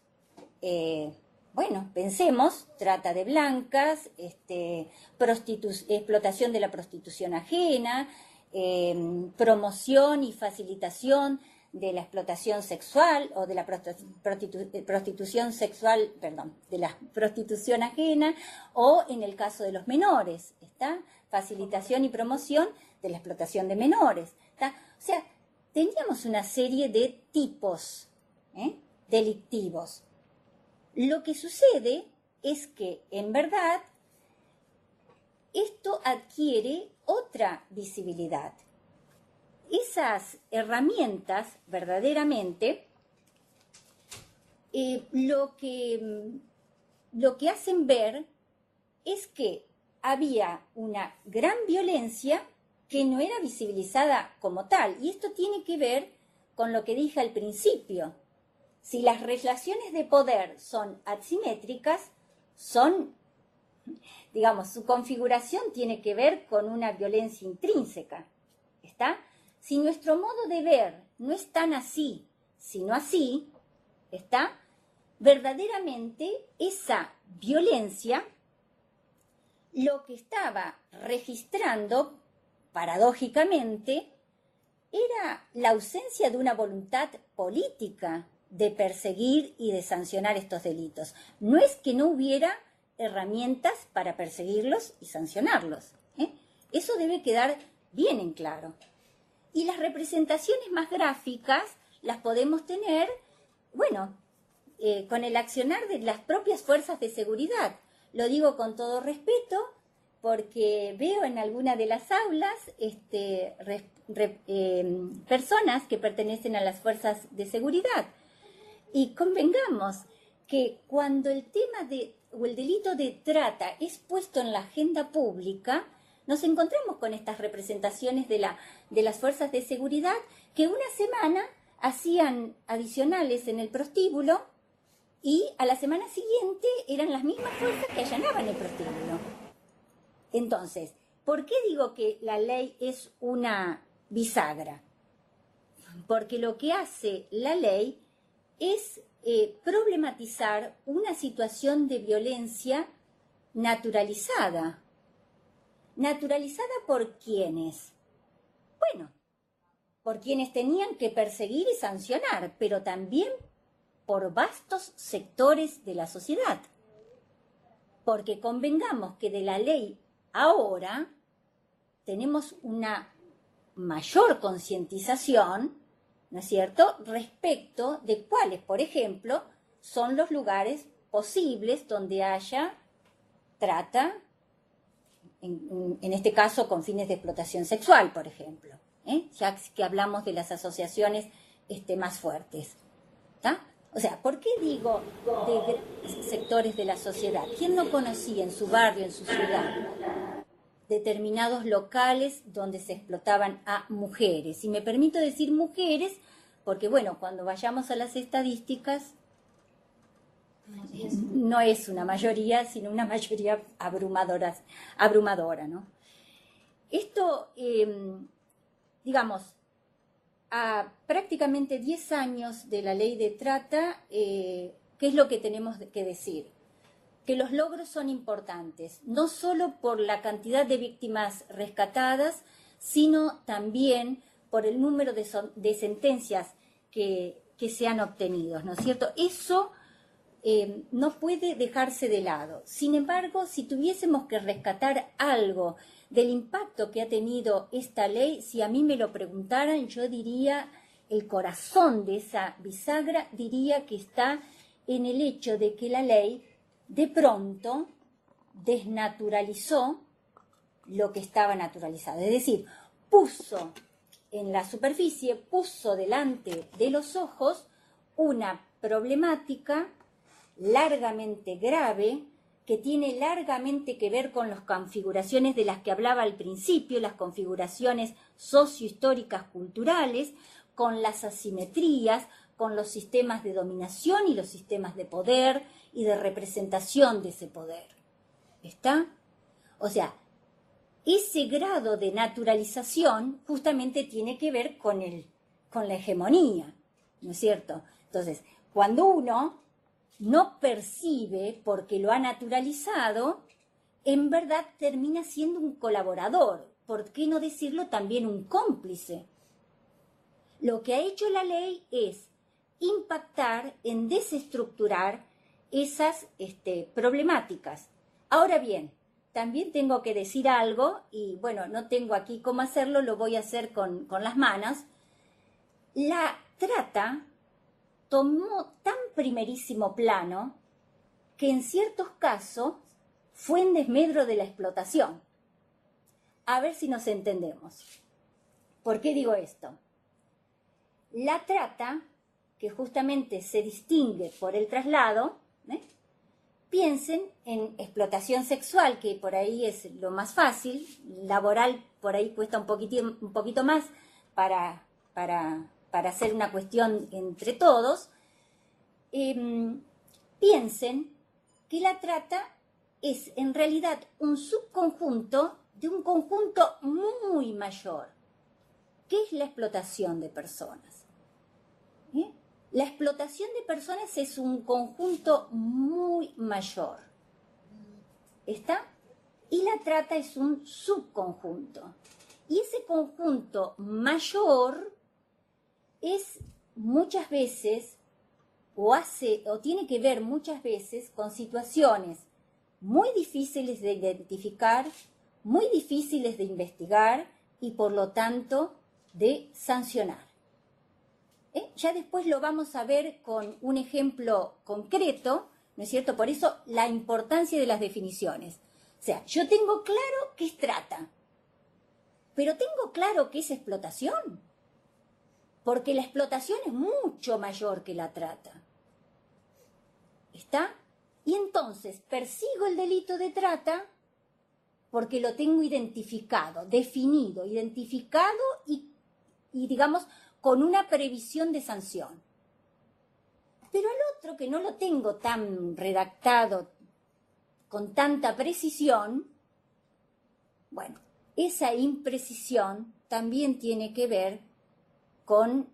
Pensemos, trata de blancas, explotación de la prostitución ajena, promoción y facilitación de la explotación sexual o de la prostitución sexual, de la prostitución ajena, o en el caso de los menores, ¿está? Facilitación y promoción de la explotación de menores, ¿está? O sea, teníamos una serie de tipos delictivos. Lo que sucede es que, en verdad, esto adquiere otra visibilidad. Esas herramientas, verdaderamente, lo que hacen ver es que había una gran violencia que no era visibilizada como tal. Y esto tiene que ver con lo que dije al principio. Si las relaciones de poder son asimétricas, su configuración tiene que ver con una violencia intrínseca, ¿está? Si nuestro modo de ver no es tan así, sino así, ¿está? Verdaderamente esa violencia lo que estaba registrando, paradójicamente, era la ausencia de una voluntad política de perseguir y de sancionar estos delitos. No es que no hubiera herramientas para perseguirlos y sancionarlos. Eso debe quedar bien en claro. Y las representaciones más gráficas las podemos tener, con el accionar de las propias fuerzas de seguridad. Lo digo con todo respeto porque veo en alguna de las aulas personas que pertenecen a las fuerzas de seguridad. Y convengamos que cuando el tema o el delito de trata es puesto en la agenda pública, nos encontramos con estas representaciones de las fuerzas de seguridad que una semana hacían adicionales en el prostíbulo y a la semana siguiente eran las mismas fuerzas que allanaban el prostíbulo. Entonces, ¿por qué digo que la ley es una bisagra? Porque lo que hace la ley es problematizar una situación de violencia naturalizada. ¿Naturalizada por quiénes? Por quienes tenían que perseguir y sancionar, pero también por vastos sectores de la sociedad. Porque convengamos que de la ley ahora tenemos una mayor concientización, ¿no es cierto?, respecto de cuáles, por ejemplo, son los lugares posibles donde haya trata, en este caso con fines de explotación sexual, por ejemplo, ya que hablamos de las asociaciones más fuertes. ¿Está? O sea, ¿por qué digo de sectores de la sociedad? ¿Quién no conocía en su barrio, en su ciudad, determinados locales donde se explotaban a mujeres. Y me permito decir mujeres porque, bueno, cuando vayamos a las estadísticas, no es una mayoría, sino una mayoría abrumadora, ¿no? Esto, digamos, a prácticamente 10 años de la ley de trata, ¿qué es lo que tenemos que decir? Que los logros son importantes, no solo por la cantidad de víctimas rescatadas, sino también por el número de sentencias que se han obtenido, ¿no es cierto? Eso no puede dejarse de lado. Sin embargo, si tuviésemos que rescatar algo del impacto que ha tenido esta ley, si a mí me lo preguntaran, yo diría, el corazón de esa bisagra, diría que está en el hecho de que la ley de pronto desnaturalizó lo que estaba naturalizado. Es decir, puso en la superficie, puso delante de los ojos una problemática largamente grave, que tiene largamente que ver con las configuraciones de las que hablaba al principio, las configuraciones sociohistóricas culturales, con las asimetrías, con los sistemas de dominación y los sistemas de poder y de representación de ese poder. ¿Está? O sea, ese grado de naturalización justamente tiene que ver con la hegemonía, ¿no es cierto? Entonces, cuando uno no percibe porque lo ha naturalizado, en verdad termina siendo un colaborador, ¿por qué no decirlo también un cómplice? Lo que ha hecho la ley es impactar en desestructurar esas problemáticas. Ahora bien, también tengo que decir algo, y bueno, no tengo aquí cómo hacerlo, lo voy a hacer con las manos. La trata tomó tan primerísimo plano que en ciertos casos fue en desmedro de la explotación. A ver si nos entendemos. ¿Por qué digo esto? La trata, que justamente se distingue por el traslado, piensen en explotación sexual, que por ahí es lo más fácil, laboral por ahí cuesta un poquito más para hacer una cuestión entre todos. Piensen que la trata es en realidad un subconjunto de un conjunto muy mayor. ¿Qué es la explotación de personas? La explotación de personas es un conjunto muy mayor. ¿Está? Y la trata es un subconjunto. Y ese conjunto mayor es muchas veces, o tiene que ver muchas veces con situaciones muy difíciles de identificar, muy difíciles de investigar y por lo tanto de sancionar. Ya después lo vamos a ver con un ejemplo concreto, ¿no es cierto? Por eso la importancia de las definiciones. O sea, yo tengo claro qué es trata, pero tengo claro qué es explotación, porque la explotación es mucho mayor que la trata. ¿Está? Y entonces persigo el delito de trata porque lo tengo identificado, definido, identificado y digamos, con una previsión de sanción. Pero al otro, que no lo tengo tan redactado con tanta precisión, bueno, esa imprecisión también tiene que ver con,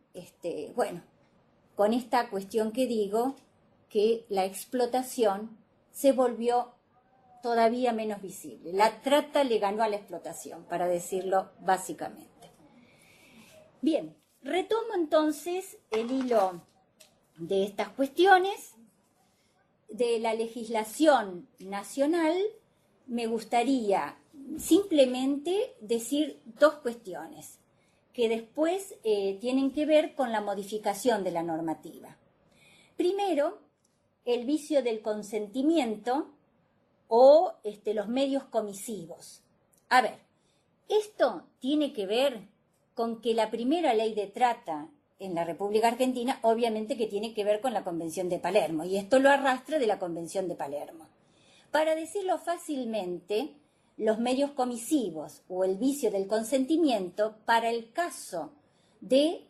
con esta cuestión que digo, que la explotación se volvió todavía menos visible. La trata le ganó a la explotación, para decirlo básicamente. Bien, retomo entonces el hilo de estas cuestiones. De la legislación nacional me gustaría simplemente decir dos cuestiones que después tienen que ver con la modificación de la normativa. Primero, el vicio del consentimiento o los medios comisivos. A ver, esto tiene que ver con que la primera ley de trata en la República Argentina, obviamente que tiene que ver con la Convención de Palermo, y esto lo arrastra de la Convención de Palermo. Para decirlo fácilmente, los medios comisivos o el vicio del consentimiento para el caso de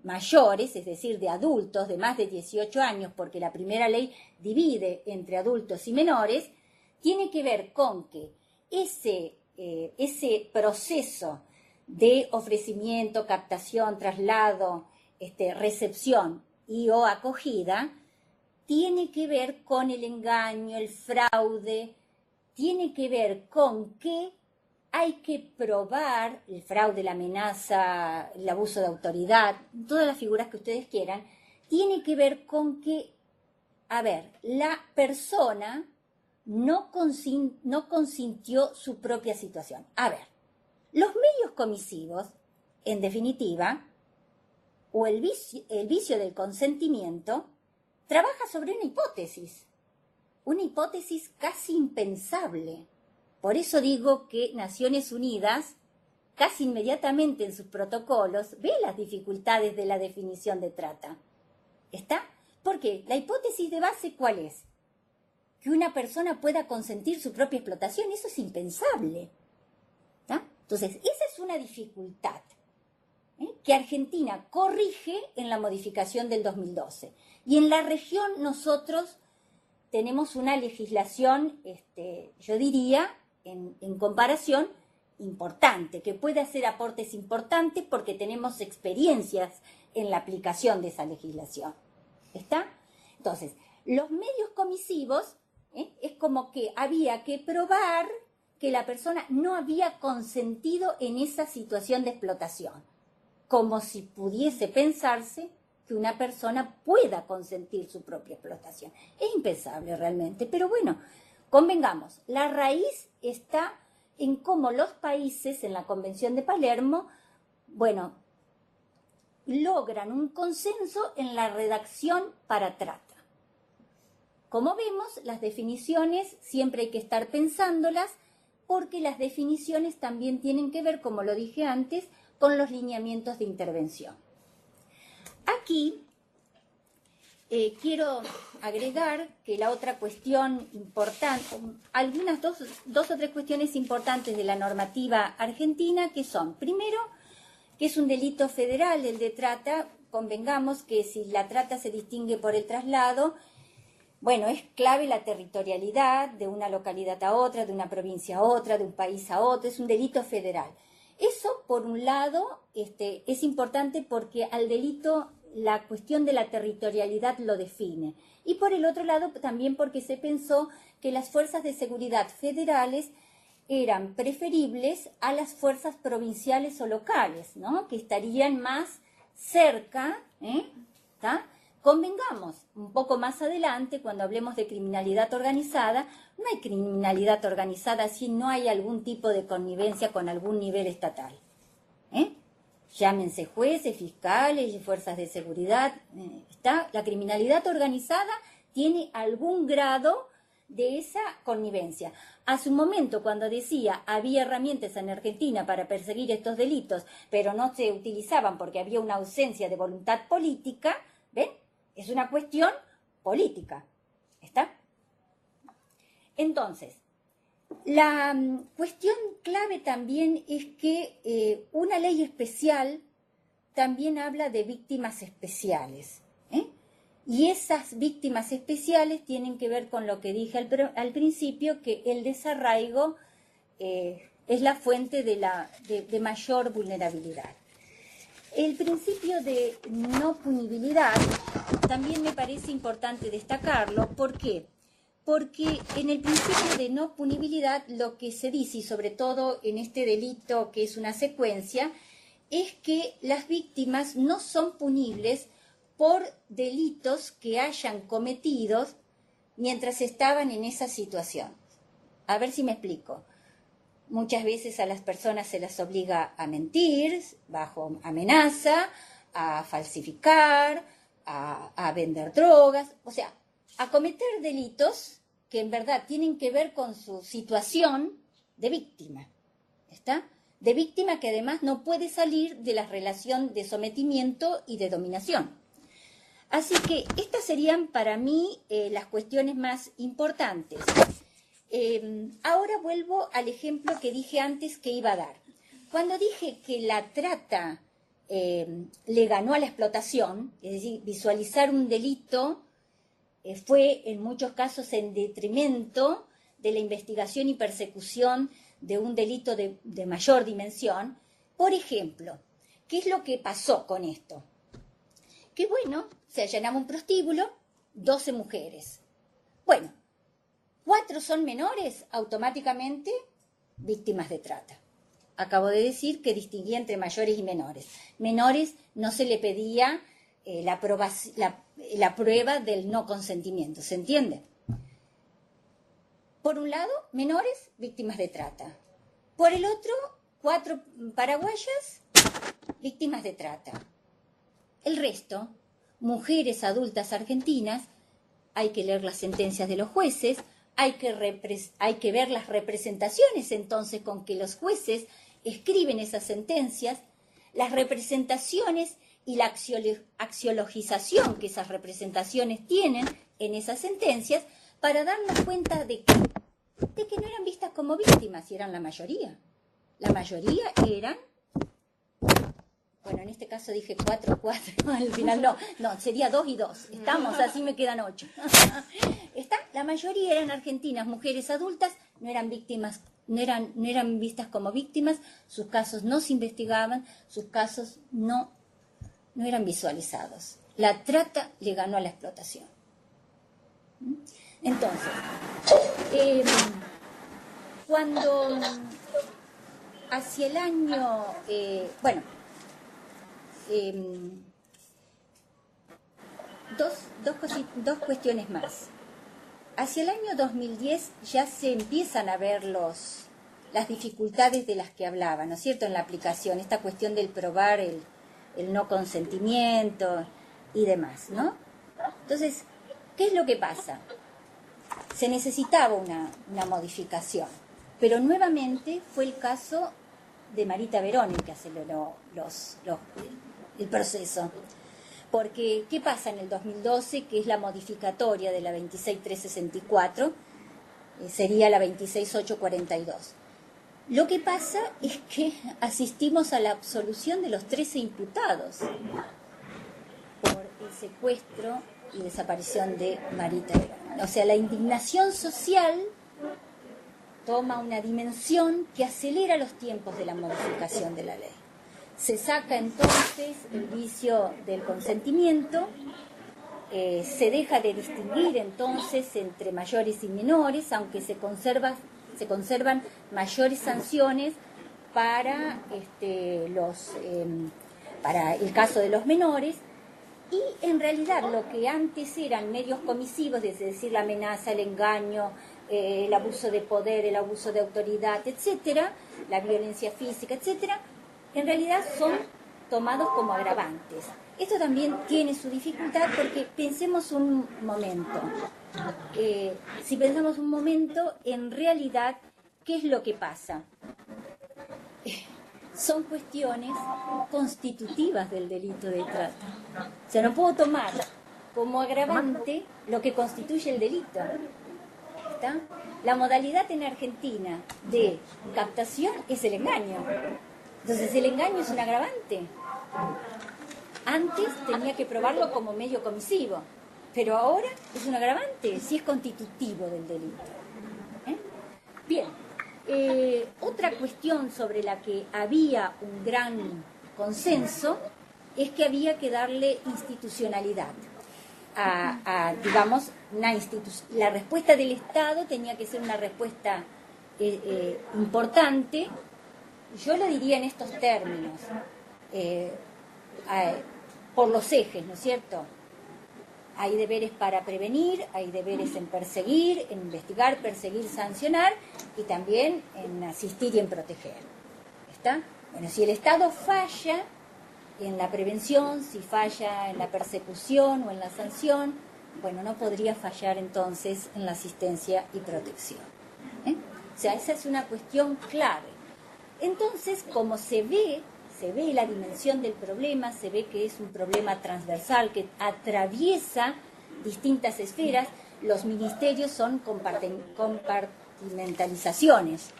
mayores, es decir, de adultos de más de 18 años, porque la primera ley divide entre adultos y menores, tiene que ver con que ese proceso de ofrecimiento, captación, traslado, recepción y o acogida, tiene que ver con el engaño, el fraude, tiene que ver con que hay que probar el fraude, la amenaza, el abuso de autoridad, todas las figuras que ustedes quieran, tiene que ver con que, la persona no consintió su propia situación. Los medios comisivos, en definitiva, o el vicio del consentimiento, trabaja sobre una hipótesis casi impensable. Por eso digo que Naciones Unidas, casi inmediatamente en sus protocolos, ve las dificultades de la definición de trata. ¿Está? Porque la hipótesis de base, ¿cuál es? Que una persona pueda consentir su propia explotación, eso es impensable. ¿Está? Entonces, esa es una dificultad que Argentina corrige en la modificación del 2012. Y en la región nosotros tenemos una legislación, yo diría, en comparación, importante, que puede hacer aportes importantes porque tenemos experiencias en la aplicación de esa legislación. ¿Está? Entonces, los medios comisivos, es como que había que probar que la persona no había consentido en esa situación de explotación, como si pudiese pensarse que una persona pueda consentir su propia explotación. Es impensable realmente, pero bueno, convengamos, la raíz está en cómo los países en la Convención de Palermo, logran un consenso en la redacción para trata. Como vemos, las definiciones siempre hay que estar pensándolas porque las definiciones también tienen que ver, como lo dije antes, con los lineamientos de intervención. Aquí quiero agregar que la otra cuestión importante, algunas dos o tres cuestiones importantes de la normativa argentina, que son, primero, que es un delito federal el de trata. Convengamos que si la trata se distingue por el traslado, es clave la territorialidad de una localidad a otra, de una provincia a otra, de un país a otro, es un delito federal. Eso, por un lado, es importante porque al delito la cuestión de la territorialidad lo define. Y por el otro lado, también porque se pensó que las fuerzas de seguridad federales eran preferibles a las fuerzas provinciales o locales, ¿no? Que estarían más cerca, ¿tá? Convengamos, un poco más adelante, cuando hablemos de criminalidad organizada, no hay criminalidad organizada si no hay algún tipo de connivencia con algún nivel estatal. Llámense jueces, fiscales y fuerzas de seguridad. La criminalidad organizada tiene algún grado de esa connivencia. A su momento, cuando decía había herramientas en Argentina para perseguir estos delitos, pero no se utilizaban porque había una ausencia de voluntad política, ¿ven? Es una cuestión política. ¿Está? Entonces, la cuestión clave también es que una ley especial también habla de víctimas especiales. Y esas víctimas especiales tienen que ver con lo que dije al principio, que el desarraigo es la fuente de mayor vulnerabilidad. El principio de no punibilidad también me parece importante destacarlo. ¿Por qué? Porque en el principio de no punibilidad lo que se dice, y sobre todo en este delito que es una secuencia, es que las víctimas no son punibles por delitos que hayan cometido mientras estaban en esa situación. A ver si me explico. Muchas veces a las personas se las obliga a mentir bajo amenaza, a falsificar, a vender drogas, o sea, a cometer delitos que en verdad tienen que ver con su situación de víctima, ¿está? De víctima que además no puede salir de la relación de sometimiento y de dominación. Así que estas serían para mí las cuestiones más importantes. Ahora vuelvo al ejemplo que dije antes que iba a dar. Cuando dije que la trata le ganó a la explotación, es decir, visualizar un delito fue en muchos casos en detrimento de la investigación y persecución de un delito de mayor dimensión. Por ejemplo, ¿qué es lo que pasó con esto? Que bueno, se allanaba un prostíbulo, 12 mujeres. Bueno, 4 son menores, automáticamente víctimas de trata. Acabo de decir que distinguía entre mayores y menores. Menores no se le pedía la prueba del no consentimiento, ¿se entiende? Por un lado, menores, víctimas de trata. Por el otro, 4 paraguayas, víctimas de trata. El resto, mujeres adultas argentinas, hay que leer las sentencias de los jueces, hay que ver las representaciones entonces con que los jueces escriben esas sentencias, las representaciones y la axiologización que esas representaciones tienen en esas sentencias para darnos cuenta de que no eran vistas como víctimas, y eran la mayoría. La mayoría eran, bueno, en este caso dije 4, al final no, sería 2 y 2. Estamos, así me quedan 8. La mayoría eran argentinas, mujeres adultas, no eran víctimas, no eran vistas como víctimas, sus casos no se investigaban, sus casos no eran visualizados. La trata le ganó a la explotación. Entonces, cuando hacia el año, dos cuestiones más. Hacia el año 2010 ya se empiezan a ver las dificultades de las que hablaba, ¿no es cierto?, en la aplicación, esta cuestión del probar el no consentimiento y demás, ¿no? Entonces, ¿qué es lo que pasa? Se necesitaba una modificación, pero nuevamente fue el caso de Marita Verón el que aceleró el proceso. Porque, ¿qué pasa en el 2012? Que es la modificatoria de la 26364, sería la 26842. Lo que pasa es que asistimos a la absolución de los 13 imputados por el secuestro y desaparición de Marita Verón. O sea, la indignación social toma una dimensión que acelera los tiempos de la modificación de la ley. Se saca entonces el vicio del consentimiento, se deja de distinguir entonces entre mayores y menores, aunque se conservan mayores sanciones para el caso de los menores, y en realidad lo que antes eran medios comisivos, es decir, la amenaza, el engaño, el abuso de poder, el abuso de autoridad, etcétera, la violencia física, etcétera, en realidad son tomados como agravantes. Esto también tiene su dificultad porque pensemos un momento. Si pensamos un momento, en realidad, ¿qué es lo que pasa? Son cuestiones constitutivas del delito de trata. O sea, no puedo tomar como agravante lo que constituye el delito. ¿Está? La modalidad en Argentina de captación es el engaño. Entonces, ¿el engaño es un agravante? Antes tenía que probarlo como medio comisivo, pero ahora es un agravante, si es constitutivo del delito. Bien, otra cuestión sobre la que había un gran consenso es que había que darle institucionalidad digamos, la respuesta del Estado tenía que ser una respuesta importante. Yo lo diría en estos términos, por los ejes, ¿no es cierto? Hay deberes para prevenir, hay deberes en perseguir, en investigar, perseguir, sancionar, y también en asistir y en proteger. ¿Está? Bueno, si el Estado falla en la prevención, si falla en la persecución o en la sanción, bueno, no podría fallar entonces en la asistencia y protección. O sea, esa es una cuestión clave. Entonces, como se ve la dimensión del problema, se ve que es un problema transversal que atraviesa distintas esferas. Los ministerios son compartimentalizaciones,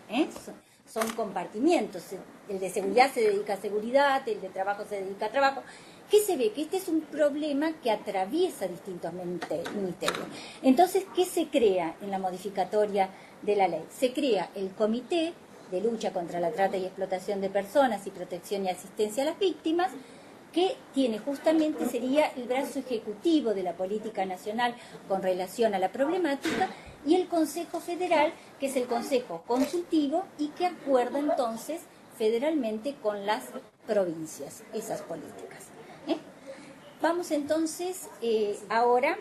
son compartimientos. El de seguridad se dedica a seguridad, el de trabajo se dedica a trabajo. ¿Qué se ve? Que este es un problema que atraviesa distintos ministerios. Entonces, ¿qué se crea en la modificatoria de la ley? Se crea el Comité de Lucha contra la Trata y Explotación de Personas y Protección y Asistencia a las Víctimas, que tiene justamente, sería el brazo ejecutivo de la política nacional con relación a la problemática, y el Consejo Federal, que es el Consejo Consultivo y que acuerda entonces federalmente con las provincias esas políticas. Vamos entonces ahora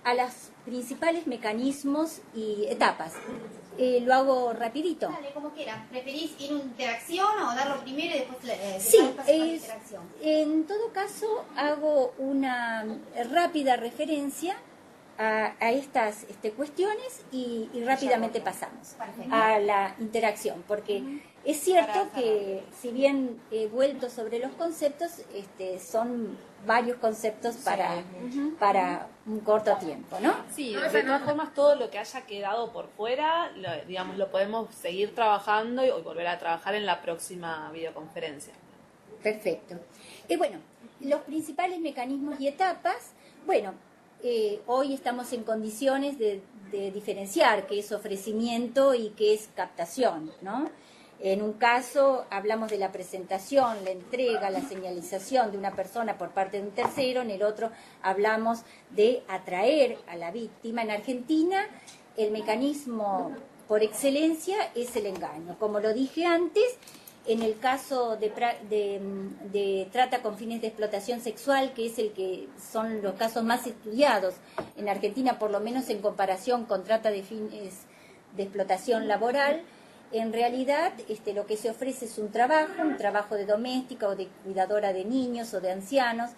a los principales mecanismos y etapas. Lo hago rapidito. Dale, como quieras. ¿Preferís ir en interacción o darlo primero y después sí, interacción? En todo caso hago una rápida referencia a estas cuestiones y rápidamente pasamos a la interacción, porque es cierto que si bien he vuelto sobre los conceptos, son varios conceptos para un corto tiempo, ¿no? Sí, de todas formas todo lo que haya quedado por fuera, lo podemos seguir trabajando y volver a trabajar en la próxima videoconferencia. Perfecto. Bueno, los principales mecanismos y etapas, bueno, hoy estamos en condiciones de diferenciar qué es ofrecimiento y qué es captación, ¿no? En un caso hablamos de la presentación, la entrega, la señalización de una persona por parte de un tercero, en el otro hablamos de atraer a la víctima. En Argentina el mecanismo por excelencia es el engaño. Como lo dije antes, en el caso de trata con fines de explotación sexual, que es son los casos más estudiados en Argentina, por lo menos en comparación con trata de fines de explotación laboral, en realidad lo que se ofrece es un trabajo de doméstica o de cuidadora de niños o de ancianos.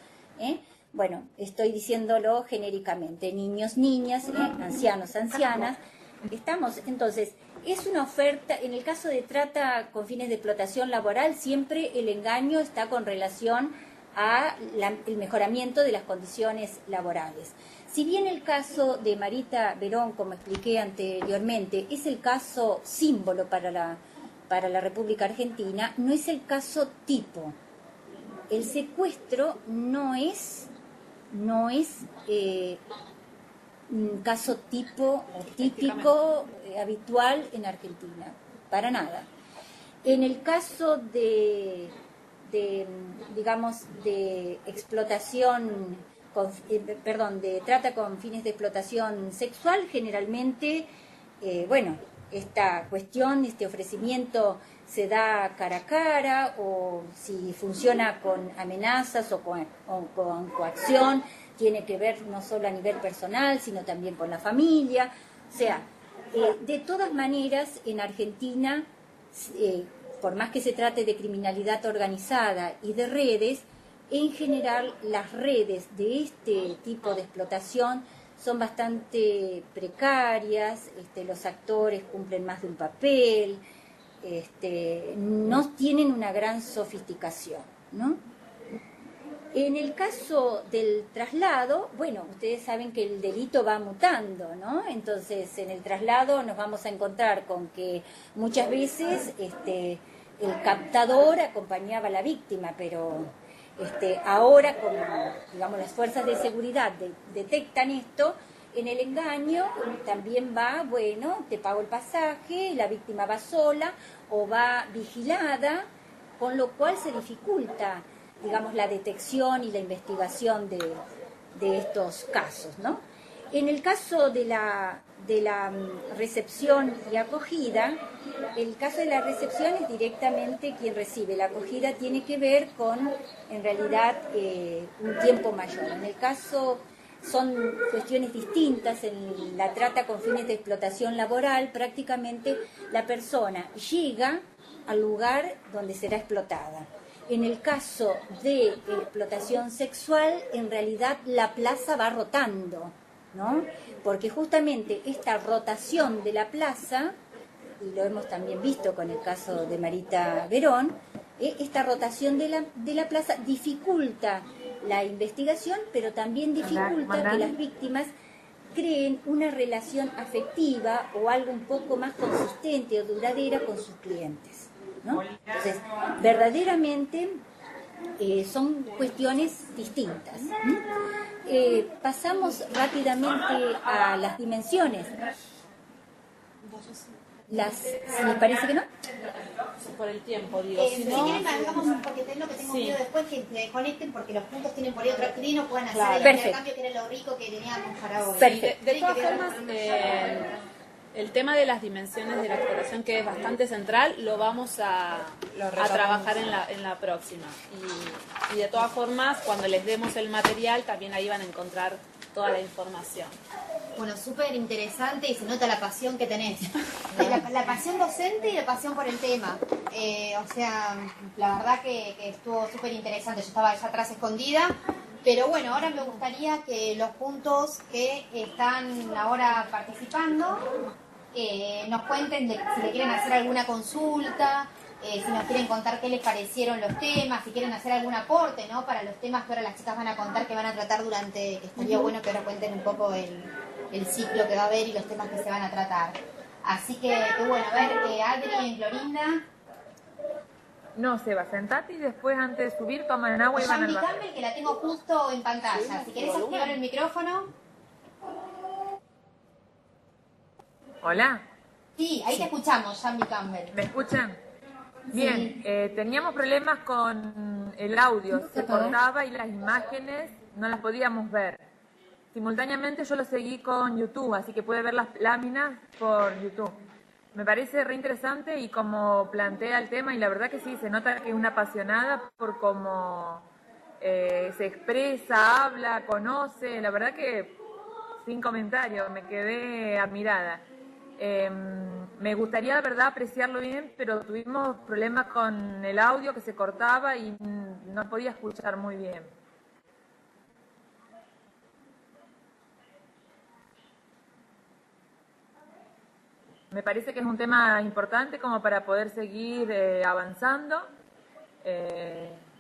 Bueno, estoy diciéndolo genéricamente, niños, niñas, ancianos, ancianas. Entonces, es una oferta. En el caso de trata con fines de explotación laboral, siempre el engaño está con relación a el mejoramiento de las condiciones laborales. Si bien el caso de Marita Verón, como expliqué anteriormente, es el caso símbolo para la República Argentina, no es el caso tipo. El secuestro no es un caso tipo o típico, habitual en Argentina, para nada. En el caso de explotación, de trata con fines de explotación sexual, generalmente, esta cuestión, este ofrecimiento se da cara a cara, o si funciona con amenazas o con coacción, tiene que ver no solo a nivel personal, sino también con la familia. O sea, de todas maneras, en Argentina, por más que se trate de criminalidad organizada y de redes, en general las redes de este tipo de explotación son bastante precarias, los actores cumplen más de un papel, no tienen una gran sofisticación, ¿no? En el caso del traslado, bueno, ustedes saben que el delito va mutando, ¿no? Entonces, en el traslado nos vamos a encontrar con que muchas veces el captador acompañaba a la víctima, pero ahora, como digamos las fuerzas de seguridad detectan esto, en el engaño también va, bueno, te pago el pasaje, la víctima va sola o va vigilada, con lo cual se dificulta, digamos, la detección y la investigación de estos casos, ¿no? En el caso de la recepción y acogida, el caso de la recepción es directamente quien recibe. La acogida tiene que ver con, en realidad, un tiempo mayor. En el caso son cuestiones distintas. En la trata con fines de explotación laboral, prácticamente la persona llega al lugar donde será explotada. En el caso de explotación sexual, en realidad la plaza va rotando, ¿no? Porque justamente esta rotación de la plaza, y lo hemos también visto con el caso de Marita Verón, esta rotación de la plaza dificulta la investigación, pero también dificulta que las víctimas creen una relación afectiva o algo un poco más consistente o duradera con sus clientes, ¿no? Entonces, verdaderamente son cuestiones distintas. Pasamos rápidamente a las dimensiones. Si les parece que no. Por el tiempo, digo. Si quieren, hagamos porque es lo que tengo miedo después que se conecten porque los puntos tienen por ahí otro actividad y no puedan hacer el intercambio que era lo rico que teníamos para hoy. De todas formas, el tema de las dimensiones de la exploración, que es bastante central, lo vamos a trabajar en la próxima. Y de todas formas, cuando les demos el material, también ahí van a encontrar toda la información. Bueno, súper interesante y se nota la pasión que tenés. La pasión docente y la pasión por el tema. O sea, la verdad que estuvo súper interesante. Yo estaba allá atrás escondida. Pero bueno, ahora me gustaría que los puntos que están ahora participando nos cuenten si le quieren hacer alguna consulta, si nos quieren contar qué les parecieron los temas, si quieren hacer algún aporte, ¿no? Para los temas que ahora las chicas van a contar, que van a tratar que estaría bueno que ahora cuenten un poco el ciclo que va a haber y los temas que se van a tratar. Así que bueno, a ver, Adri y Clorinda. No, Seba, sentate y después antes de subir toman agua y van al baño. Campbell, que la tengo justo en pantalla. Si querés activar el micrófono. Hola. Sí, ahí te escuchamos, Jamie Campbell. ¿Me escuchan? Bien, teníamos problemas con el audio, se cortaba y las imágenes no las podíamos ver. Simultáneamente yo lo seguí con YouTube, así que puede ver las láminas por YouTube. Me parece re interesante y como plantea el tema, y la verdad que sí, se nota que es una apasionada por cómo se expresa, habla, conoce, la verdad que sin comentarios, me quedé admirada. Me gustaría, la verdad, apreciarlo bien, pero tuvimos problemas con el audio que se cortaba y no podía escuchar muy bien. Me parece que es un tema importante como para poder seguir avanzando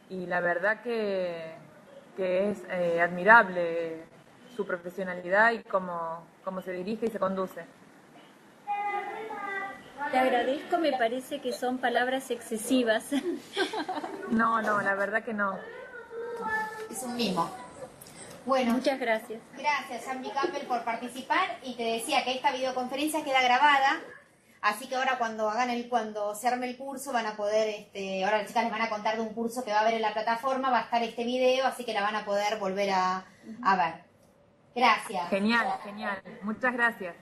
y la verdad que es admirable su profesionalidad y cómo se dirige y se conduce. Te agradezco, me parece que son palabras excesivas. No, la verdad que no. Es un mimo. Bueno, muchas gracias. Gracias, Jamie Campbell, por participar. Y te decía que esta videoconferencia queda grabada, así que ahora cuando se arme el curso van a poder, ahora las chicas les van a contar de un curso que va a haber en la plataforma, va a estar este video, así que la van a poder volver a ver. Gracias. Genial. Muchas gracias.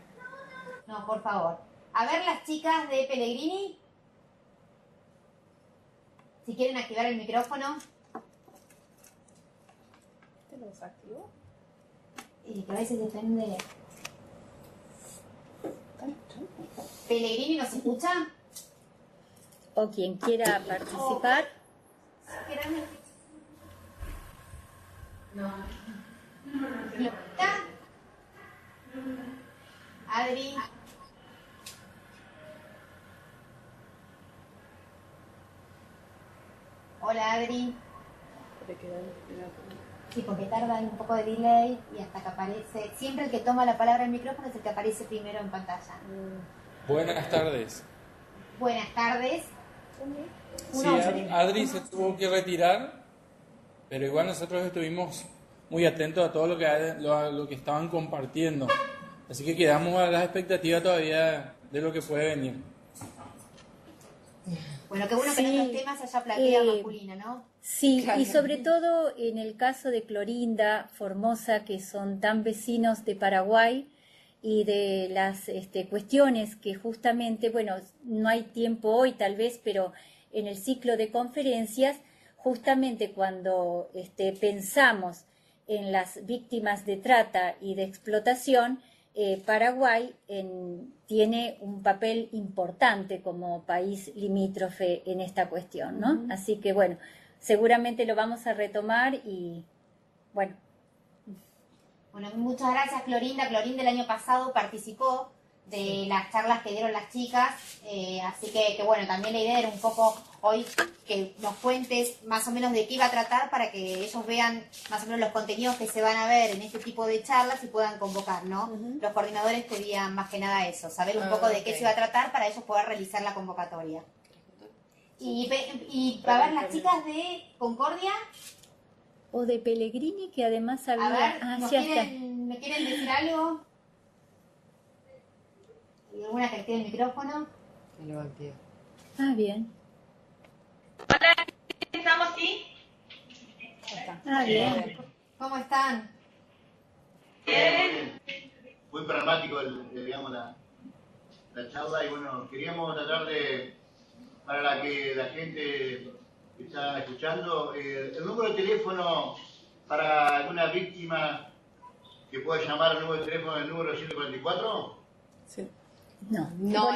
No, por favor. A ver las chicas de Pellegrini, si quieren activar el micrófono. ¿Lo desactivo? Que a veces depende. ¿Pellegrini nos escucha? O quien quiera participar. No. ¿Está? Adri. Hola, Adri. Sí, porque tarda un poco de delay y hasta que aparece. Siempre el que toma la palabra en el micrófono es el que aparece primero en pantalla. Buenas tardes. Buenas tardes. Sí, Adri se tuvo que retirar, pero igual nosotros estuvimos muy atentos a todo lo que estaban compartiendo. Así que quedamos a la expectativa todavía de lo que puede venir. Bueno, qué bueno que en estos temas haya platea masculina, ¿no? Sí, claro. Y sobre todo en el caso de Clorinda, Formosa, que son tan vecinos de Paraguay y de las cuestiones que justamente, bueno, no hay tiempo hoy tal vez, pero en el ciclo de conferencias, justamente cuando pensamos en las víctimas de trata y de explotación, Paraguay tiene un papel importante como país limítrofe en esta cuestión, ¿no? Así que, bueno, seguramente lo vamos a retomar y, bueno. Bueno, muchas gracias, Clorinda. Clorinda el año pasado participó de las charlas que dieron las chicas, así que bueno, también la idea era un poco hoy que nos cuentes más o menos de qué iba a tratar para que ellos vean más o menos los contenidos que se van a ver en este tipo de charlas y puedan convocar, ¿no? Los coordinadores pedían más que nada eso, saber un poco de qué se iba a tratar para ellos poder realizar la convocatoria. Y a ver, las chicas de Concordia... O de Pellegrini, que además había... A ver, ¿me quieren decir algo? ¿Alguna que active el micrófono? Que lo active. Ah, bien. Hola, ¿estamos sí? Ah, bien. ¿Cómo están? Bien. Muy pragmático, digamos, la charla, y bueno, queríamos tratar de, para la que la gente que está escuchando, el número de teléfono para alguna víctima que pueda llamar al número de teléfono, el número 144. Sí. No,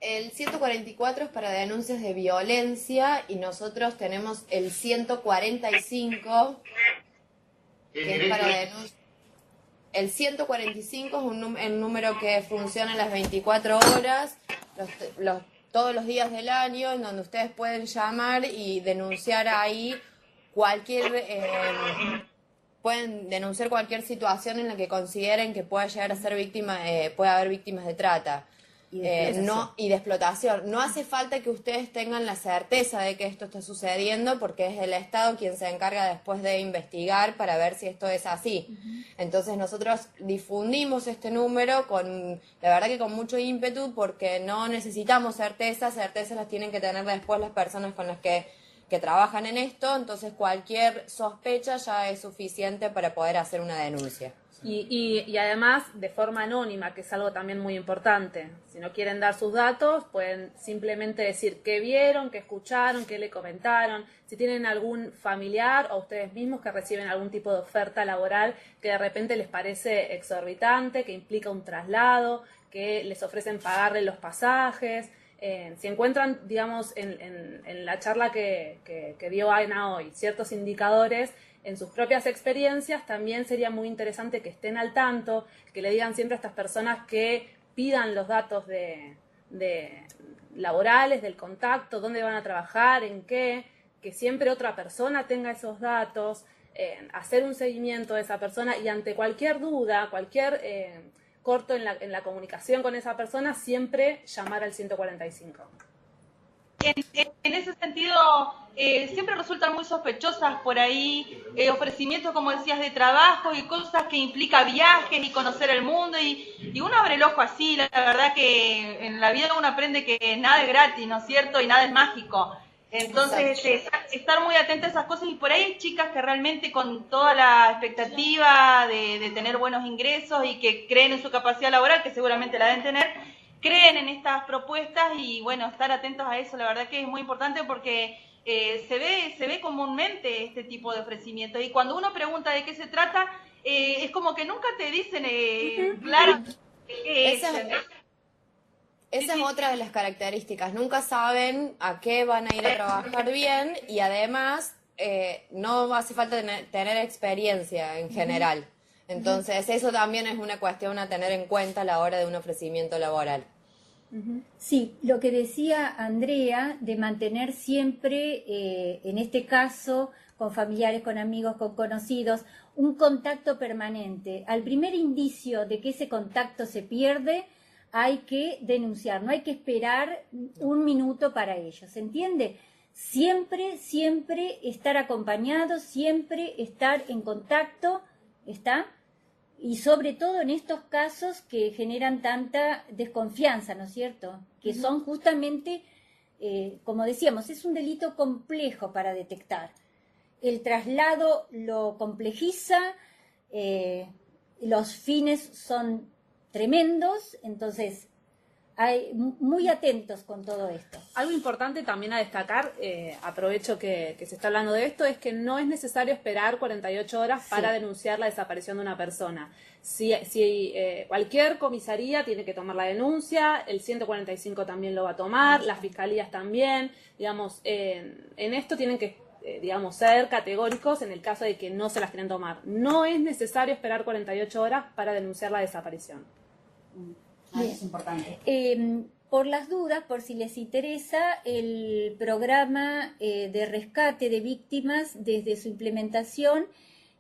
el 144 es para denuncias de violencia y nosotros tenemos el 145 que es para denuncias. El 145 es un número que funciona las 24 horas, todos los días del año, en donde ustedes pueden llamar y denunciar ahí pueden denunciar cualquier situación en la que consideren que pueda llegar a ser puede haber víctimas de trata. Y de explotación. No hace falta que ustedes tengan la certeza de que esto está sucediendo, porque es el Estado quien se encarga después de investigar para ver si esto es así. Entonces nosotros difundimos este número la verdad que con mucho ímpetu, porque no necesitamos certezas las tienen que tener después las personas con las que trabajan en esto, entonces cualquier sospecha ya es suficiente para poder hacer una denuncia. Y además de forma anónima, que es algo también muy importante. Si no quieren dar sus datos, pueden simplemente decir qué vieron, qué escucharon, qué le comentaron. Si tienen algún familiar o ustedes mismos que reciben algún tipo de oferta laboral que de repente les parece exorbitante, que implica un traslado, que les ofrecen pagarle los pasajes. Si encuentran, digamos, en la charla que dio Aina hoy, ciertos indicadores en sus propias experiencias, también sería muy interesante que estén al tanto, que le digan siempre a estas personas que pidan los datos de laborales, del contacto, dónde van a trabajar, en qué, que siempre otra persona tenga esos datos, hacer un seguimiento de esa persona y ante cualquier duda, cualquier corto en la comunicación con esa persona, siempre llamar al 145. En ese sentido, siempre resultan muy sospechosas por ahí ofrecimientos, como decías, de trabajo y cosas que implica viajes y conocer el mundo, y uno abre el ojo así. La verdad que en la vida uno aprende que nada es gratis, ¿no es cierto? Y nada es mágico. Entonces, estar muy atenta a esas cosas, y por ahí hay chicas que realmente con toda la expectativa de tener buenos ingresos y que creen en su capacidad laboral, que seguramente la deben tener, creen en estas propuestas, y bueno, estar atentos a eso, la verdad que es muy importante, porque se ve comúnmente este tipo de ofrecimientos, y cuando uno pregunta de qué se trata, es como que nunca te dicen claro qué es. Esa es otra de las características, nunca saben a qué van a ir a trabajar bien, y además no hace falta tener experiencia en general. Entonces eso también es una cuestión a tener en cuenta a la hora de un ofrecimiento laboral. Sí, lo que decía Andrea, de mantener siempre, en este caso, con familiares, con amigos, con conocidos, un contacto permanente. Al primer indicio de que ese contacto se pierde, hay que denunciar, no hay que esperar un minuto para ello, ¿se entiende? Siempre, siempre estar acompañado, siempre estar en contacto, ¿está? Y sobre todo en estos casos que generan tanta desconfianza, ¿no es cierto? Que son justamente, como decíamos, es un delito complejo para detectar. El traslado lo complejiza, los fines son tremendos, entonces muy atentos con todo esto. Algo importante también a destacar, aprovecho que se está hablando de esto, es que no es necesario esperar 48 horas para denunciar la desaparición de una persona. Si cualquier comisaría tiene que tomar la denuncia, el 145 también lo va a tomar, las fiscalías también, digamos, en esto tienen que ser categóricos en el caso de que no se las quieren tomar. No es necesario esperar 48 horas para denunciar la desaparición. Eso es importante. Por las dudas, por si les interesa, el programa de rescate de víctimas desde su implementación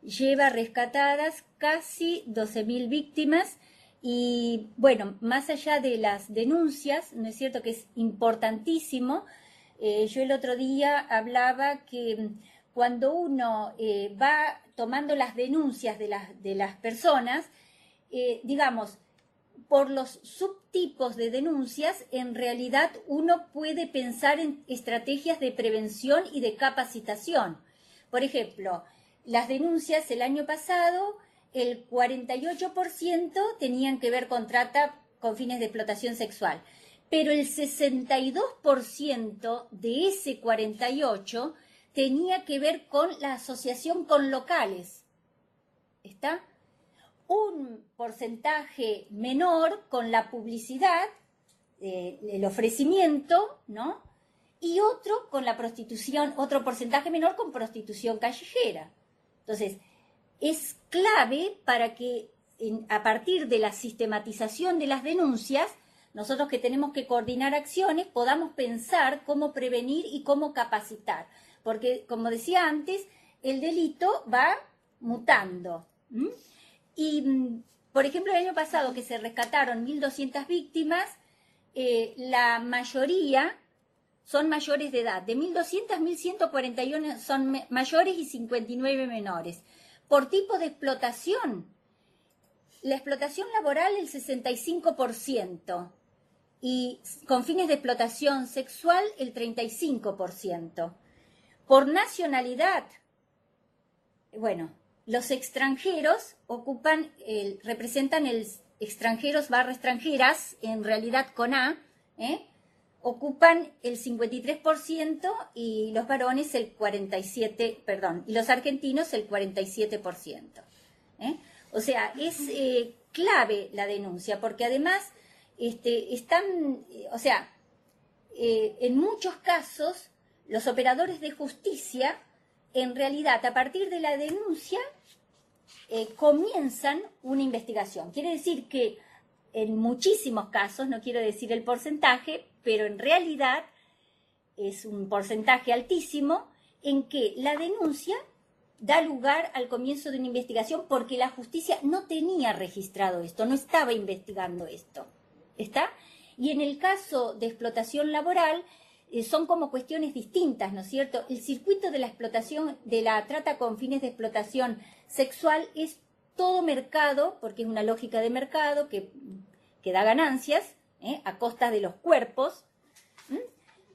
lleva rescatadas casi 12.000 víctimas y, bueno, más allá de las denuncias, ¿no es cierto?, que es importantísimo. Yo el otro día hablaba que cuando uno va tomando las denuncias de las personas, digamos, por los subtipos de denuncias, en realidad uno puede pensar en estrategias de prevención y de capacitación. Por ejemplo, las denuncias el año pasado, el 48% tenían que ver con trata con fines de explotación sexual, pero el 62% de ese 48% tenía que ver con la asociación con locales. ¿Está? Un porcentaje menor con la publicidad, el ofrecimiento, ¿no? Y otro con la prostitución, otro porcentaje menor con prostitución callejera. Entonces, es clave para que a partir de la sistematización de las denuncias, nosotros que tenemos que coordinar acciones, podamos pensar cómo prevenir y cómo capacitar. Porque, como decía antes, el delito va mutando. Y, por ejemplo, el año pasado que se rescataron 1.200 víctimas, la mayoría son mayores de edad. De 1.200, 1.141 son mayores y 59 menores. Por tipo de explotación, la explotación laboral el 65% y con fines de explotación sexual el 35%. Por nacionalidad, bueno, los extranjeros representan extranjeros / extranjeras, en realidad con A, ocupan el 53% y los varones el 47%, perdón, y los argentinos el 47%. O sea, es clave la denuncia, porque además en muchos casos los operadores de justicia, en realidad, a partir de la denuncia, comienzan una investigación. Quiere decir que en muchísimos casos, no quiero decir el porcentaje, pero en realidad es un porcentaje altísimo en que la denuncia da lugar al comienzo de una investigación porque la justicia no tenía registrado esto, no estaba investigando esto. ¿Está? Y en el caso de explotación laboral, son como cuestiones distintas, ¿no es cierto? El circuito de la explotación, de la trata con fines de explotación sexual es todo mercado, porque es una lógica de mercado que da ganancias a costa de los cuerpos.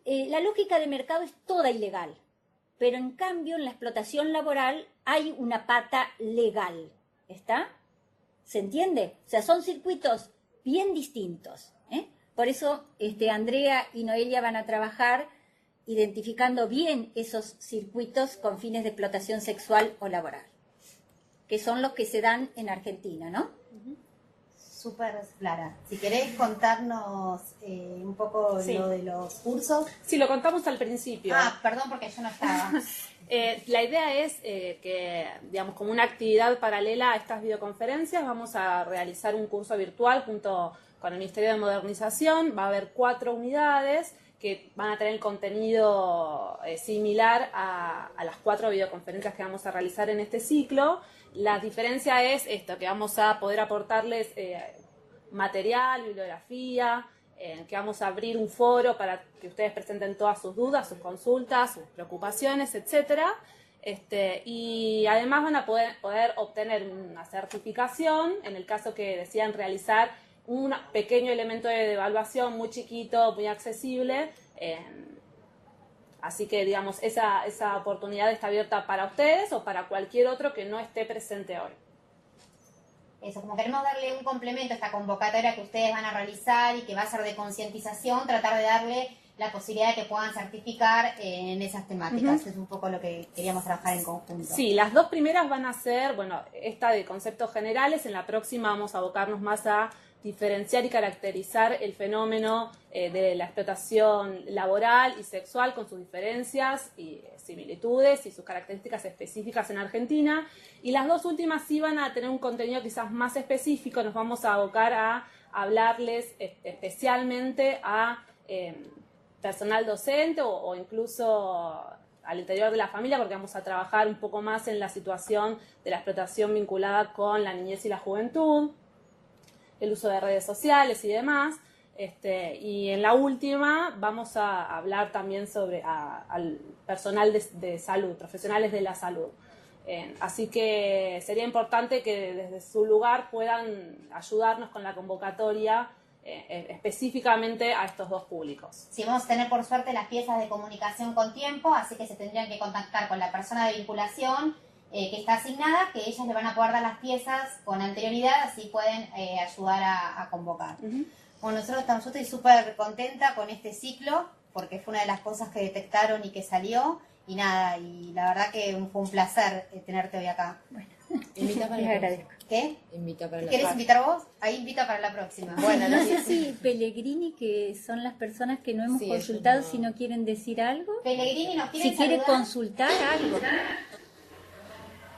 La lógica de mercado es toda ilegal, pero en cambio en la explotación laboral hay una pata legal. ¿Está? ¿Se entiende? O sea, son circuitos bien distintos. Por eso Andrea y Noelia van a trabajar identificando bien esos circuitos con fines de explotación sexual o laboral, que son los que se dan en Argentina, ¿no? Súper clara. Si querés contarnos un poco lo de los cursos. Sí, lo contamos al principio. Perdón porque yo no estaba. La idea es que, digamos, como una actividad paralela a estas videoconferencias, vamos a realizar un curso virtual junto con el Ministerio de Modernización. Va a haber 4 unidades que van a tener contenido similar a las 4 videoconferencias que vamos a realizar en este ciclo. La diferencia es esto, que vamos a poder aportarles material, bibliografía, que vamos a abrir un foro para que ustedes presenten todas sus dudas, sus consultas, sus preocupaciones, etc. Y además van a poder obtener una certificación en el caso que decidan realizar un pequeño elemento de evaluación muy chiquito, muy accesible. Así que, digamos, esa oportunidad está abierta para ustedes o para cualquier otro que no esté presente hoy. Eso, como queremos darle un complemento a esta convocatoria que ustedes van a realizar y que va a ser de concientización, tratar de darle la posibilidad de que puedan certificar en esas temáticas. Es un poco lo que queríamos trabajar en conjunto. Sí, las 2 primeras van a ser, esta de conceptos generales. En la próxima vamos a abocarnos más a diferenciar y caracterizar el fenómeno de la explotación laboral y sexual con sus diferencias y similitudes y sus características específicas en Argentina. Y las 2 últimas sí van a tener un contenido quizás más específico. Nos vamos a abocar a hablarles especialmente a personal docente o incluso al interior de la familia, porque vamos a trabajar un poco más en la situación de la explotación vinculada con la niñez y la juventud, el uso de redes sociales y demás. Y en la última vamos a hablar también sobre al personal de salud, profesionales de la salud. Así que sería importante que desde su lugar puedan ayudarnos con la convocatoria específicamente a estos dos públicos. Sí, vamos a tener por suerte las piezas de comunicación con tiempo, así que se tendrían que contactar con la persona de vinculación que está asignada, que ellas le van a poder dar las piezas con anterioridad, así pueden ayudar a convocar. Bueno, yo estoy súper contenta con este ciclo, porque fue una de las cosas que detectaron y que salió, y nada, y la verdad que fue un placer tenerte hoy acá. Bueno, invita para la próxima. ¿Qué? Invita para la ¿Quieres invitar vos? Ahí invita para la próxima. Bueno, no sé si Pellegrini, que son las personas que no hemos consultado, si no quieren decir algo. Pellegrini nos quiere si quiere saludar. Consultar algo.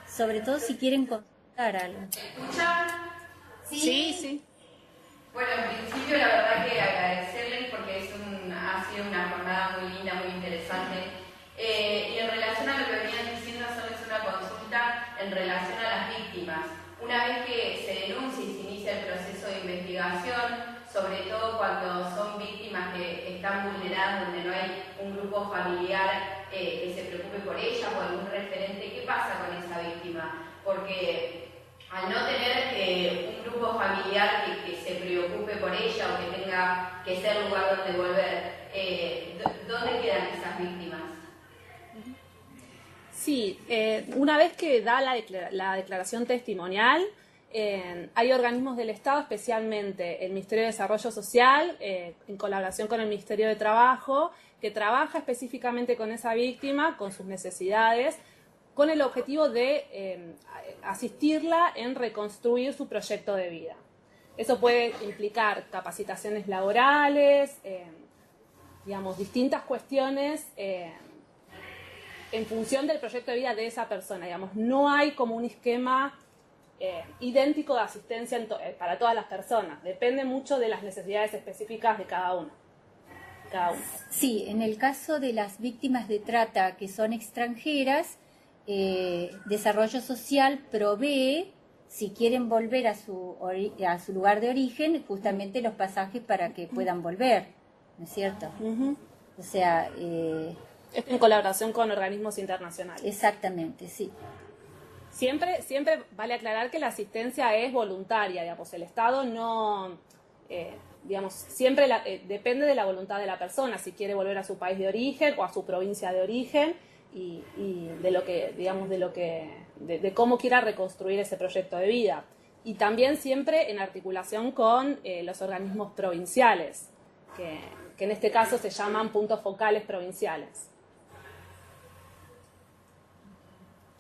Sobre todo si quieren consultar algo. Sí. Bueno, en principio la verdad que agradecerles porque ha sido una jornada muy linda, muy interesante. Y en relación a lo que venían diciendo, solo es una consulta en relación a las víctimas. Una vez que se denuncia y se inicia el proceso de investigación, sobre todo cuando son víctimas que están vulneradas, donde no hay un grupo familiar que se preocupe por ellas o algún referente, ¿qué pasa con esa víctima? Porque al no tener un grupo familiar que se preocupe por ella o que tenga que ser lugar donde volver, ¿dónde quedan esas víctimas? Sí, una vez que da la declaración testimonial, hay organismos del Estado, especialmente el Ministerio de Desarrollo Social, en colaboración con el Ministerio de Trabajo, que trabaja específicamente con esa víctima, con sus necesidades, con el objetivo de asistirla en reconstruir su proyecto de vida. Eso puede implicar capacitaciones laborales, distintas cuestiones en función del proyecto de vida de esa persona. No hay como un esquema idéntico de asistencia para todas las personas. Depende mucho de las necesidades específicas de cada uno. Sí, en el caso de las víctimas de trata que son extranjeras, Desarrollo Social provee, si quieren volver a su lugar de origen, justamente los pasajes para que puedan volver, ¿no es cierto? O sea... en colaboración con organismos internacionales. Exactamente, sí. Siempre vale aclarar que la asistencia es voluntaria, el Estado no... siempre depende de la voluntad de la persona, si quiere volver a su país de origen o a su provincia de origen, y de lo que, de cómo quiera reconstruir ese proyecto de vida. Y también siempre en articulación con los organismos provinciales, que en este caso se llaman puntos focales provinciales.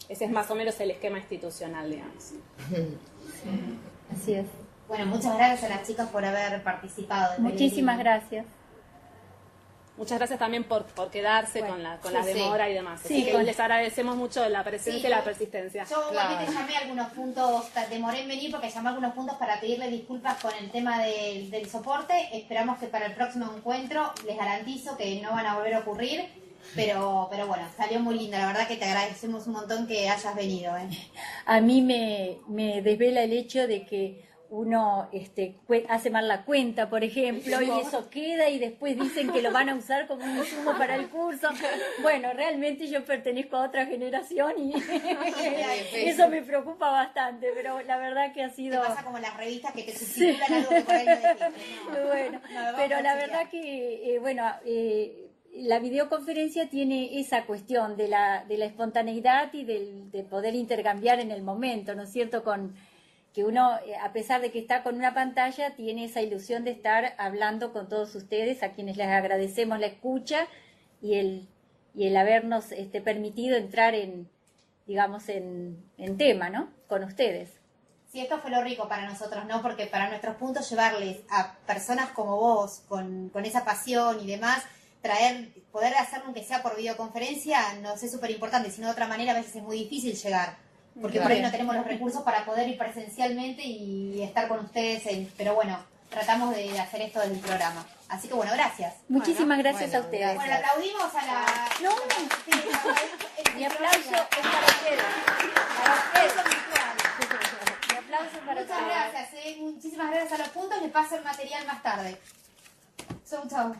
Ese es más o menos el esquema institucional, digamos. Así es. Bueno, muchas gracias a las chicas por haber participado. Muchísimas gracias. Muchas gracias también por quedarse con la demora y demás. Sí, Así que les agradecemos mucho la presencia y la persistencia. Yo igualmente llamé algunos puntos, demoré en venir porque llamé algunos puntos para pedirle disculpas con el tema del soporte. Esperamos que para el próximo encuentro les garantizo que no van a volver a ocurrir. Pero bueno, salió muy linda. La verdad que te agradecemos un montón que hayas venido. A mí me desvela el hecho de que uno hace mal la cuenta, por ejemplo, y eso queda y después dicen que lo van a usar como un insumo para el curso. Bueno, realmente yo pertenezco a otra generación y eso me preocupa bastante, pero la verdad que ha sido... Te pasa como las revistas que te sustitulan algo que por ahí no dijiste. Bueno, pero la verdad que, la videoconferencia tiene esa cuestión de la espontaneidad y de poder intercambiar en el momento, ¿no es cierto?, que uno, a pesar de que está con una pantalla, tiene esa ilusión de estar hablando con todos ustedes, a quienes les agradecemos la escucha y el habernos permitido entrar en tema, ¿no?, con ustedes. Sí, esto fue lo rico para nosotros, ¿no? Porque para nuestros puntos llevarles a personas como vos, con esa pasión y demás, poder hacerlo aunque sea por videoconferencia, nos es súper importante, si no de otra manera a veces es muy difícil llegar. Porque por ahí no tenemos los recursos para poder ir presencialmente y estar con ustedes, pero bueno, tratamos de hacer esto del programa. Así que bueno, gracias. Muchísimas gracias a ustedes. Bueno, aplaudimos a la... No, mi aplauso es para ustedes. Para ustedes. Mi aplauso es para ustedes. Muchas gracias, muchísimas gracias a los puntos. Les paso el material más tarde. Chau, chau.